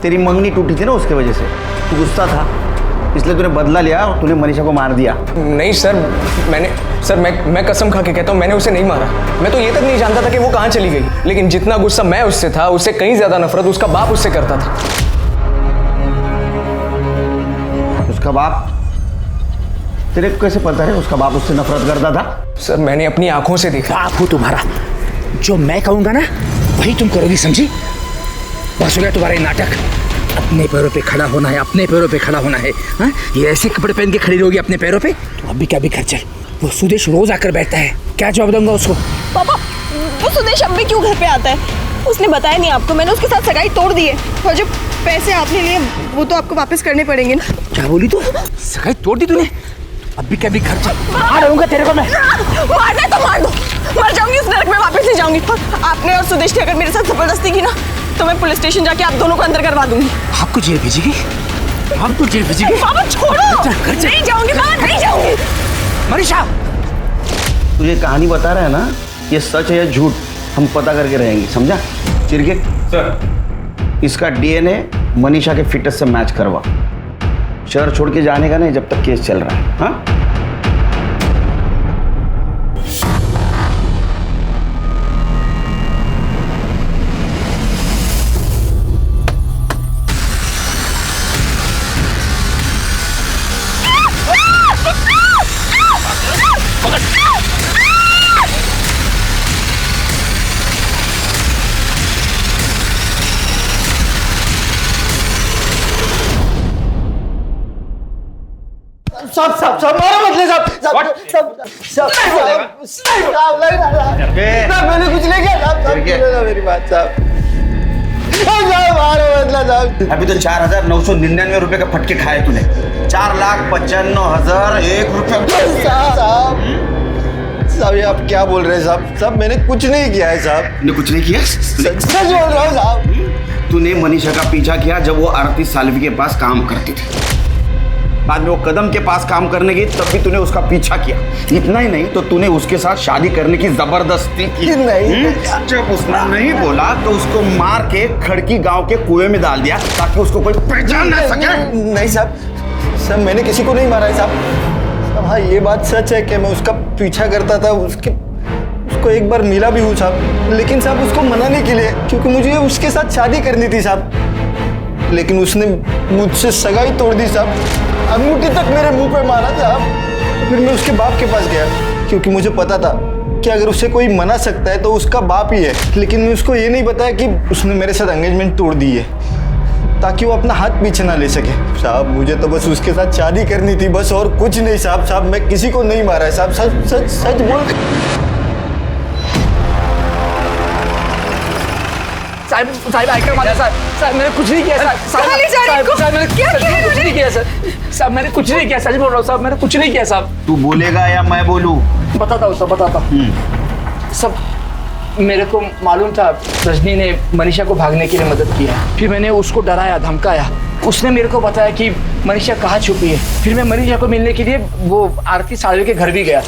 तेरी मंगनी टूटी थी ना, उसके वजह से तू गुस्सा था, इसलिए तूने बदला लिया और तूने मनीषा को मार दिया। नहीं सर, मैं कसम खा के कहता हूँ मैंने उसे नहीं मारा। मैं तो ये तक नहीं जानता था कि वो कहाँ चली गई। लेकिन जितना गुस्सा मैं उससे था, उससे कहीं ज्यादा नफरत उसका बाप उससे करता था। उसका बाप? तेरे को कैसे पता है उसका बाप उससे नफरत करता था? सर मैंने अपनी आंखों से देखा। बाप हो तुम्हारा, जो मैं कहूंगा ना वही तुम करोगी, समझी? बस हो गया तुम्हारा ये नाटक। अपने पैरों पे खड़ा होना है, अपने पैरों पे खड़ा होना है। हाँ, ये ऐसे कपड़े पहन के खड़ी रहोगी अपने पैरों पे? तो अभी क्या भी घर चल। वो सुदेश रोज आकर बैठता है, क्या जवाब दूंगा उसको? पापा, वो सुदेश अब भी क्यों घर पे आता है? उसने बताया नहीं आपको? मैंने उसके साथ सगाई तोड़ दी है और जो पैसे आपने लिए वो तो आपको वापस करने पड़ेंगे ना। क्या बोली तू? सगाई तोड़ दी तूने? अभी क्या भी घर चल, आ रहूंगा तेरे को मैं। मारना है तो मार दो, मर जाऊंगी इस नरक में, वापस नहीं जाऊंगी। आपने और सुदेश ने अगर मेरे साथ जबरदस्ती की ना तो मैं पुलिस स्टेशन जाके आप दोनों को अंदर करवा दूंगी। आपको जेल भेजेगी? आपको जेल भेजेगी? पापा छोड़ो, नहीं जाऊंगी, नहीं जाऊंगी। मनीषा, तुझे कहानी बता रहा है ना, ये सच है या झूठ हम पता करके रहेंगे, समझा? चिरके सर, इसका डीएनए मनीषा के फिटनेस से मैच करवा। शहर छोड़ के जाने का नहीं जब तक केस चल रहा है। हाँ, सब मारो मतलब मैंने कुछ नहीं किया। मेरी बात साहब, अभी तो 4,999 रुपए का फटके खाए तूने। 4,95,001 रुपए। साहब ये आप क्या बोल रहे हैं साहब? साहब मैंने कुछ नहीं किया है साहब। तूने कुछ नहीं किया? सच बोल रहा हूँ साहब। तूने मनीषा का पीछा किया जब वो आरती सालवी के पास काम करती थी। बाद में वो कदम के पास काम करने गई तब भी तूने उसका पीछा किया। इतना ही नहीं तो तूने उसके साथ शादी करने की जबरदस्ती की। नहीं, जब उसने नहीं बोला तो उसको मार के खड़की गांव के कुएं में डाल दिया ताकि उसको कोई पहचान ना सके। नहीं साहब, साहब मैंने किसी को नहीं मारा है साहब। हाँ ये बात सच है कि मैं उसका पीछा करता था, उसको एक बार मिला भी हूँ साहब, लेकिन साहब उसको मनाने के लिए, क्योंकि मुझे उसके साथ शादी करनी थी साहब। लेकिन उसने मुझसे सगाई तोड़ दी साहब, अंगूठी तक मेरे मुंह पे मारा साहब। फिर मैं उसके बाप के पास गया क्योंकि मुझे पता था कि अगर उसे कोई मना सकता है तो उसका बाप ही है। लेकिन मैं उसको ये नहीं बताया कि उसने मेरे साथ एंगेजमेंट तोड़ दी है ताकि वो अपना हाथ पीछे ना ले सके। साहब मुझे तो बस उसके साथ शादी करनी थी, बस और कुछ नहीं साहब। साहब मैं किसी को नहीं मारा है साहब, सच सच सच बोल। साहब आकर मारा साहब, मैंने कुछ नहीं किया साहब, मैंने कुछ नहीं किया सर। साहब मैंने कुछ नहीं किया, सच बोल रहा हूँ साहब, मैंने कुछ नहीं किया साहब। तू बोलेगा या मैं बोलूं? बताता हूँ साहब, बताता हूँ। सब मेरे को मालूम था रजनी ने मनीषा को भागने के लिए मदद किया। फिर मैंने उसको डराया, धमकाया। उसने मेरे को बताया कि मनीषा कहाँ छुपी है। फिर मैं मनीषा को मिलने के लिए वो आरती सालवी के घर भी गया।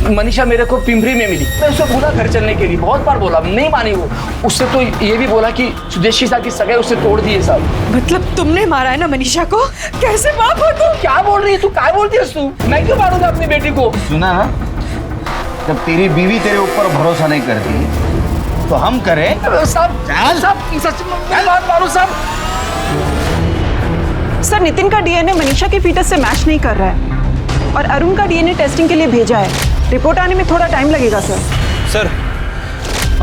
मनीषा मेरे को पिंपरी में मिली। मैं उसको बोला घर चलने के लिए, बहुत बार बोला, नहीं मानी वो। उससे तो ये भी बोला कि सुदेश के साथ की सगाई उससे तोड़ दी है साहब। मतलब तुमने मारा है ना मनीषा को? कैसे बाप हो तुम? क्या बोल रही है तू? क्या बोलती है तू? मैं क्यों मारूंगा अपनी बेटी को? सुना ना, जब तेरी बीवी तेरे ऊपर भरोसा नहीं करती तो हम करें साहब। सच में बात मारू साहब। सर नितिन का डीएनए मनीषा के फीटस से मैच नहीं कर रहा है और अरुण का डीएनए टेस्टिंग के लिए भेजा है। रिपोर्ट आने में थोड़ा टाइम लगेगा सर। सर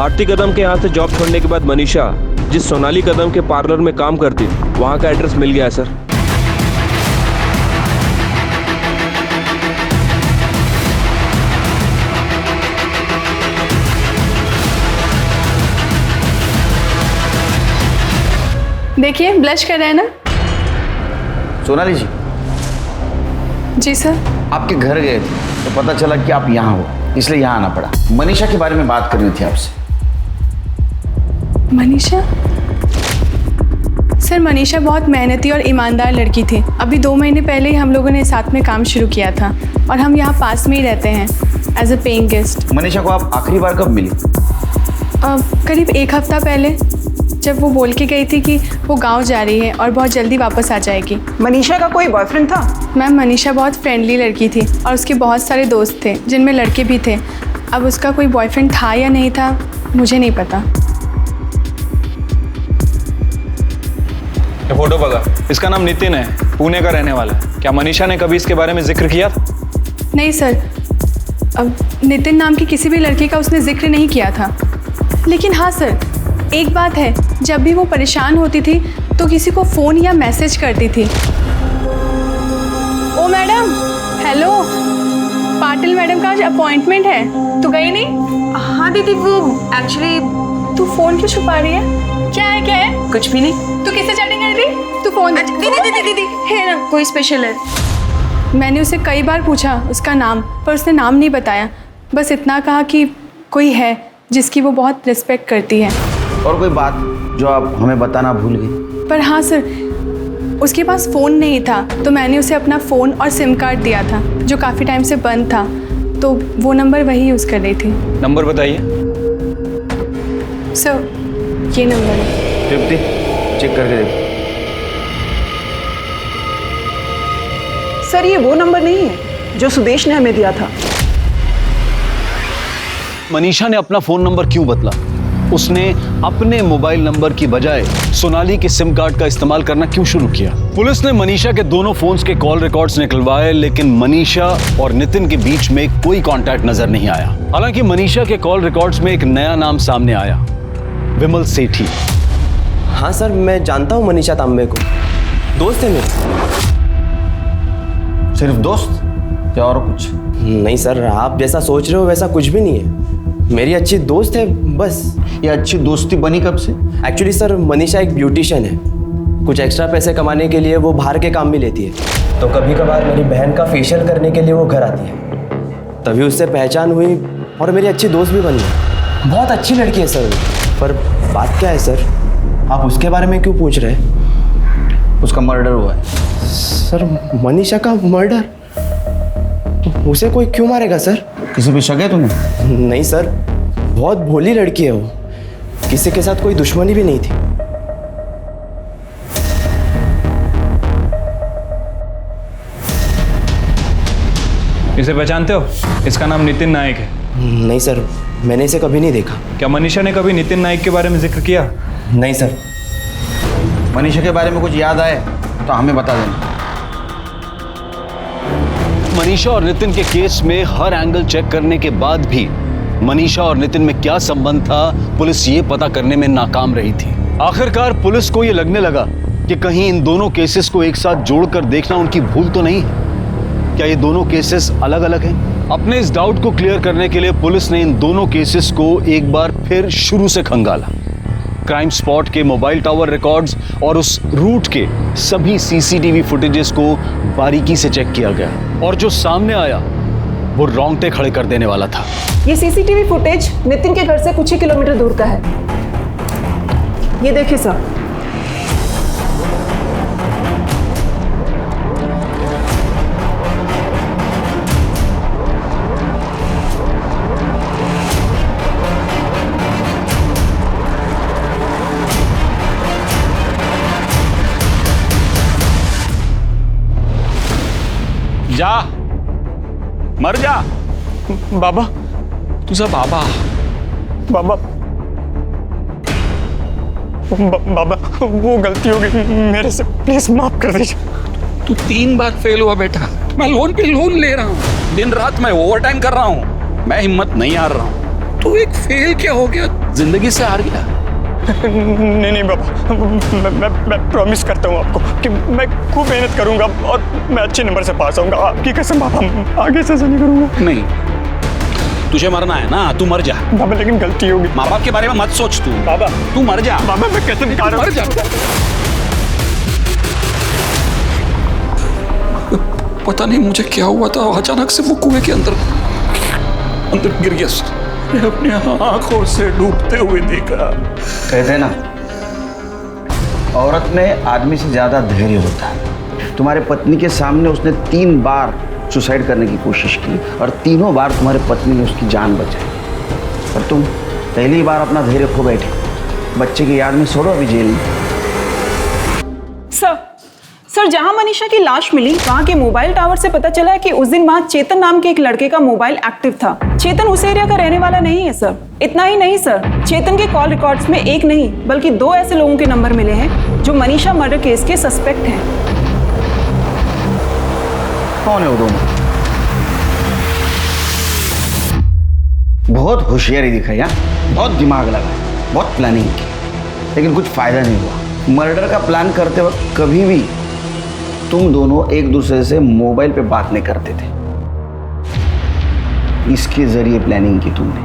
आरती कदम के यहाँ से जॉब छोड़ने के बाद मनीषा जिस सोनाली कदम के पार्लर में काम करती थी वहाँ का एड्रेस मिल गया है सर। देखिए ब्लश कर रहे हैं ना? सोनाली जी। जी सर। आपके घर गए थे तो पता चला कि आप यहाँ हो, इसलिए यहाँ आना पड़ा। मनीषा के बारे में बात करनी थी आपसे। मनीषा? सर मनीषा बहुत मेहनती और ईमानदार लड़की थी। अभी 2 महीने पहले ही हम लोगों ने साथ में काम शुरू किया था और हम यहाँ पास में ही रहते हैं as a paying guest. Manisha को आप आखिरी बार कब मिली? करीब 1 हफ्ता पहले, जब वो बोल के गई थी कि वो गांव जा रही है और बहुत जल्दी वापस आ जाएगी। मनीषा का कोई बॉयफ्रेंड था? मैम, मनीषा बहुत फ्रेंडली लड़की थी और उसके बहुत सारे दोस्त थे जिनमें लड़के भी थे। अब उसका कोई बॉयफ्रेंड था या नहीं था मुझे नहीं पता। ये फोटो बघा, इसका नाम नितिन है, पुणे का रहने वाला है। क्या मनीषा ने कभी इसके बारे में जिक्र किया था? नहीं सर, अब नितिन नाम की किसी भी लड़की का उसने जिक्र नहीं किया था। लेकिन हाँ सर, एक बात है, जब भी वो परेशान होती थी तो किसी को फ़ोन या मैसेज करती थी। ओ मैडम, हेलो, पाटिल मैडम का आज अपॉइंटमेंट है, तू गई नहीं? हाँ दीदी, वो एक्चुअली। तू फ़ोन क्यों छुपा रही है? क्या है? कुछ भी नहीं। तू किससे चैटिंग कर रही थी? तू फ़ोन। दीदी है ना, कोई स्पेशल है? मैंने उसे कई बार पूछा उसका नाम, पर उसने नाम नहीं बताया। बस इतना कहा कि कोई है जिसकी वो बहुत रिस्पेक्ट करती है। और कोई बात जो आप हमें बताना भूल गई? पर हाँ सर, उसके पास फ़ोन नहीं था तो मैंने उसे अपना फ़ोन और सिम कार्ड दिया था जो काफ़ी टाइम से बंद था, तो वो नंबर वही यूज़ कर रही थी। नंबर बताइए। सर, ये नंबर है। तृप्ति, चेक करके देखो। सर, ये वो नंबर नहीं है जो सुदेश ने हमें दिया था। मनीषा ने अपना फोन नंबर क्यों बदला? उसने अपने मोबाइल नंबर की बजाय सोनाली के सिम कार्ड का इस्तेमाल करना क्यों शुरू किया? पुलिस ने मनीषा के दोनों फोन्स के कॉल रिकॉर्ड्स निकलवाए, लेकिन मनीषा और नितिन के बीच में कोई कांटेक्ट नजर नहीं आया। हालांकि मनीषा के कॉल रिकॉर्ड्स में एक नया नाम सामने आया, विमल सेठी। हाँ सर, मैं जानता हूँ मनीषा तांबे को, दोस्त है मेरे। सिर्फ दोस्त या और कुछ? नहीं सर, आप जैसा सोच रहे हो वैसा कुछ भी नहीं है। मेरी अच्छी दोस्त है बस। ये अच्छी दोस्ती बनी कब से? एक्चुअली सर, मनीषा एक ब्यूटिशियन है। कुछ एक्स्ट्रा पैसे कमाने के लिए वो बाहर के काम भी लेती है, तो कभी कभार मेरी बहन का फेशियल करने के लिए वो घर आती है। तभी उससे पहचान हुई और मेरी अच्छी दोस्त भी बन गई। बहुत अच्छी लड़की है सर। पर बात क्या है सर, आप उसके बारे में क्यों पूछ रहे हैं? उसका मर्डर हुआ है। सर, मनीषा का मर्डर? उसे कोई क्यों मारेगा सर? किसी पे शक है तुम्हें? नहीं सर, बहुत भोली लड़की है वो, किसी के साथ कोई दुश्मनी भी नहीं थी। इसे पहचानते हो? इसका नाम नितिन नायक है। नहीं सर, मैंने इसे कभी नहीं देखा। क्या मनीषा ने कभी नितिन नायक के बारे में जिक्र किया? नहीं सर। मनीषा के बारे में कुछ याद आए तो हमें बता देना। मनीषा और नितिन के केस में हर एंगल चेक करने के बाद भी मनीषा और नितिन में क्या संबंध था, पुलिस ये पता करने में नाकाम रही थी। आखिरकार पुलिस को ये लगने लगा कि कहीं इन दोनों केसेस को एक साथ जोड़कर देखना उनकी भूल तो नहीं है। क्या ये दोनों केसेस अलग अलग हैं? अपने इस डाउट को क्लियर करने के लिए पुलिस ने इन दोनों केसेस को एक बार फिर शुरू से खंगाला। क्राइम स्पॉट के मोबाइल टावर रिकॉर्ड्स और उस रूट के सभी सीसीटीवी फुटेजेस को बारीकी से चेक किया गया और जो सामने आया वो रोंगटे खड़े कर देने वाला था। ये सीसीटीवी फुटेज नितिन के घर से कुछ ही किलोमीटर दूर का है। ये देखिए सर। जा, मर जा। बाबा, तुझा बाबा बाबा बाबा, वो गलती हो गई मेरे से, प्लीज माफ कर दीजिए। तू 3 बार फेल हुआ बेटा। मैं लोन पे लोन ले रहा हूँ, दिन रात मैं ओवरटाइम कर रहा हूँ, मैं हिम्मत नहीं हार रहा हूँ। तू एक फेल क्या हो गया, जिंदगी से हार गया? नहीं बाबा, मैं प्रॉमिस करता हूँ आपको कि मैं खूब मेहनत करूंगा और मैं अच्छे नंबर से पास आऊंगा। आपकी कसम बाबा, आगे से ऐसा नहीं करूंगा। नहीं, तुझे मरना है ना, तू मर जा बाबा, लेकिन गलती होगी। माँ बाप के बारे में मत सोच तू बाबा, तू मर जा बाबा, मैं कसम खा रहा हूं, मर जा। पता नहीं मुझे क्या हुआ था, अचानक से वो कुएं के अंदर गिर गया। अपने आंखों से डूबते हुए देखा। कहते ना, औरत में आदमी से ज्यादा धैर्य होता है। तुम्हारे पत्नी के सामने उसने 3 बार सुसाइड करने की कोशिश की और तीनों बार तुम्हारे पत्नी ने उसकी जान बचाई, और तुम पहली बार अपना धैर्य खो बैठे। बच्चे की याद में छोड़ो अभी जेल में। सर जहां मनीषा की लाश मिली वहां के मोबाइल टावर से पता चला है कि उस दिन वहां चेतन नाम के एक लड़के का मोबाइल एक्टिव था। चेतन उस एरिया का रहने वाला नहीं है सर। इतना ही नहीं सर, चेतन के कॉल रिकॉर्ड्स में एक नहीं बल्कि 2 ऐसे लोगों के नंबर मिले हैं जो मनीषा मर्डर केस के सस्पेक्ट हैं। कौन है वो दोनों? बहुत होशियारी दिखाई, बहुत दिमाग लगाया, बहुत प्लानिंग की, लेकिन कुछ फायदा नहीं हुआ। मर्डर का प्लान करते वक्त कभी भी तुम दोनों एक दूसरे से मोबाइल पे बात नहीं करते थे। इसके जरिए प्लानिंग की तुमने।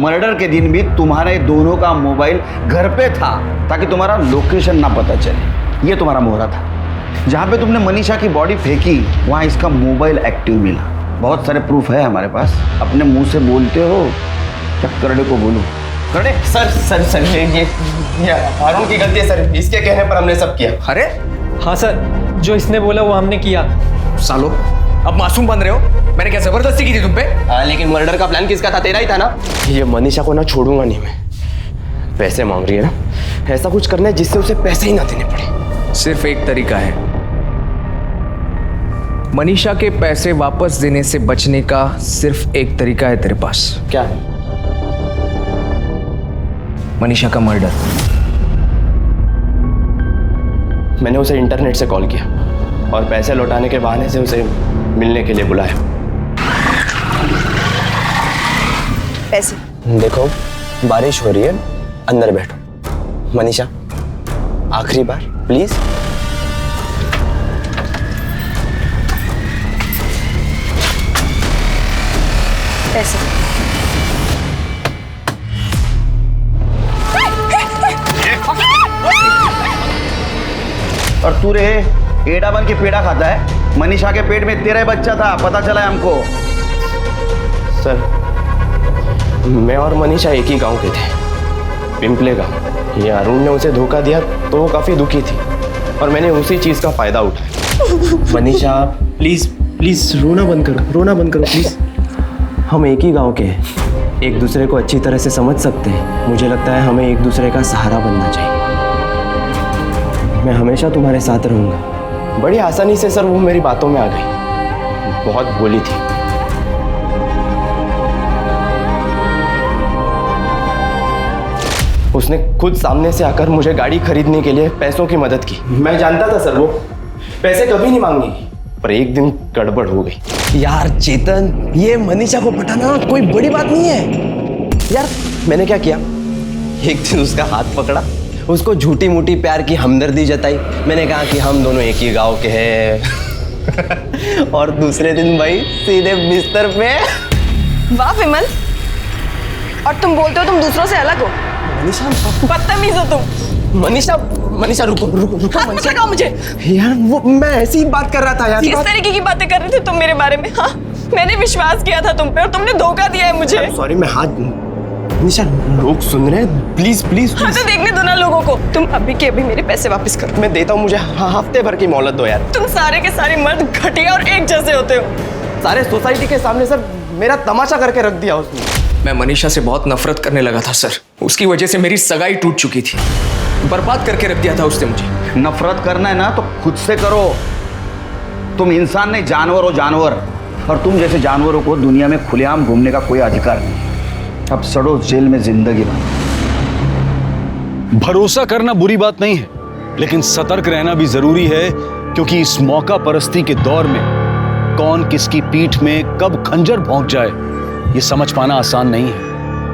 मर्डर के दिन भी तुम्हारे दोनों का मोबाइल घर पे था ताकि तुम्हारा लोकेशन ना पता चले। ये तुम्हारा मोहरा था। जहाँ पे तुमने मनीषा की बॉडी फेंकी वहाँ इसका मोबाइल एक्टिव मिला। बहुत सारे प्रूफ है हमारे पास। अपने मुंह से बोलते हो क्या करड़े को बोलो? करड़े सर ये हारून की गलती है सर। इसके कहने पर हमने सब किया। अरे हाँ सर, जो इसने बोला वो हमने किया। सालो अब मासूम बन रहे हो? मैंने क्या जबरदस्ती की थी तुम पे? हाँ, लेकिन मर्डर का प्लान किसका था? तेरा ही था ना। ये मनीषा को ना छोड़ूंगा नहीं मैं। पैसे मांग रही है ना, ऐसा कुछ करना है जिससे उसे पैसे ही ना देने पड़े। सिर्फ एक तरीका है, मनीषा के पैसे वापस देने से बचने का सिर्फ एक तरीका है तेरे पास। क्या है? मनीषा का मर्डर। मैंने उसे इंटरनेट से कॉल किया और पैसे लौटाने के बहाने से उसे मिलने के लिए बुलाया। पैसे? देखो बारिश हो रही है, अंदर बैठो। मनीषा आखिरी बार प्लीज। पैसे? और तू रे एड़ा बन के पेड़ा खाता है। मनीषा के पेट में तेरा ही बच्चा था, पता चला है हमको। सर मैं और मनीषा एक ही गांव के थे, पिंपले गांव। ये अरुण ने उसे धोखा दिया तो वो काफी दुखी थी और मैंने उसी चीज का फायदा उठाया। मनीषा प्लीज प्लीज रोना बंद करो, रोना बंद करो प्लीज। हम एक ही गांव के हैं, एक दूसरे को अच्छी तरह से समझ सकते हैं। मुझे लगता है हमें एक दूसरे का सहारा बनना चाहिए। मैं हमेशा तुम्हारे साथ रहूंगा। बड़ी आसानी से सर वो मेरी बातों में आ गई, बहुत बोली थी। उसने खुद सामने से आकर मुझे गाड़ी खरीदने के लिए पैसों की मदद की। मैं जानता था सर वो पैसे कभी नहीं मांगेगी, पर एक दिन गड़बड़ हो गई। यार चेतन, ये मनीषा को पटाना कोई बड़ी बात नहीं है यार। मैंने क्या किया, एक दिन उसका हाथ पकड़ा, उसको झूठी मूठी प्यार की हमदर्दी जताई। मैंने कहा कि हम दोनों एक ही गांव के हैं और दूसरे दिन भाई सीधे बिस्तर पे। वाह विमल, और तुम बोलते हो तुम दूसरों से अलग हो। मनीषा बदतमीज हो तुम। मनीषा मनीषा रुको रुको रुको। हाथ मत लगाओ मुझे यार, वो मैं ऐसी ही बात कर रहा था यार। किस तरीके की बातें कर रहे थे तुम मेरे बारे में? हाँ, मैंने विश्वास किया था तुम पे और तुमने धोखा दिया है मुझे। सॉरी, मैं हाथ। मनीषा लोग सुन रहे हैं, प्लीज प्लीज। हाँ तो देखने दो ना लोगों को। तुम अभी के अभी मेरे पैसे वापस करो। मैं देता हूँ, मुझे हफ्ते भर की मोहलत दो यार। तुम सारे के सारे मर्द घटिया और एक जैसे होते हो। सारे सोसाइटी के सामने सर मेरा तमाशा करके रख दिया उसने। मैं मनीषा से बहुत नफरत करने लगा था सर। उसकी वजह से मेरी सगाई टूट चुकी थी। बर्बाद करके रख दिया था उसने मुझे। नफरत करना है ना तो खुद से करो। तुम इंसान नहीं, जानवर हो, जानवर। और तुम जैसे जानवरों को दुनिया में खुलेआम घूमने का कोई अधिकार नहीं। अब सड़ो जेल में जिंदगी भर। भरोसा करना बुरी बात नहीं है, लेकिन सतर्क रहना भी जरूरी है, क्योंकि इस मौका परस्ती के दौर में कौन किसकी पीठ में कब खंजर भोंक जाए ये समझ पाना आसान नहीं है।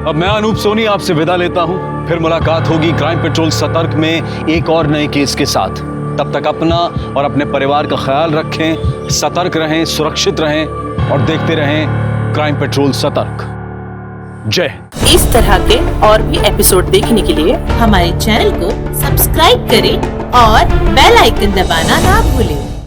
अब मैं अनूप सोनी आपसे विदा लेता हूं। फिर मुलाकात होगी क्राइम पेट्रोल सतर्क में एक और नए केस के साथ। तब तक अपना और अपने परिवार का ख्याल रखें, सतर्क रहें, सुरक्षित रहें और देखते रहें क्राइम पेट्रोल सतर्क। जय। इस तरह के और भी एपिसोड देखने के लिए हमारे चैनल को सब्सक्राइब करें और बेल आइकन दबाना ना भूलें।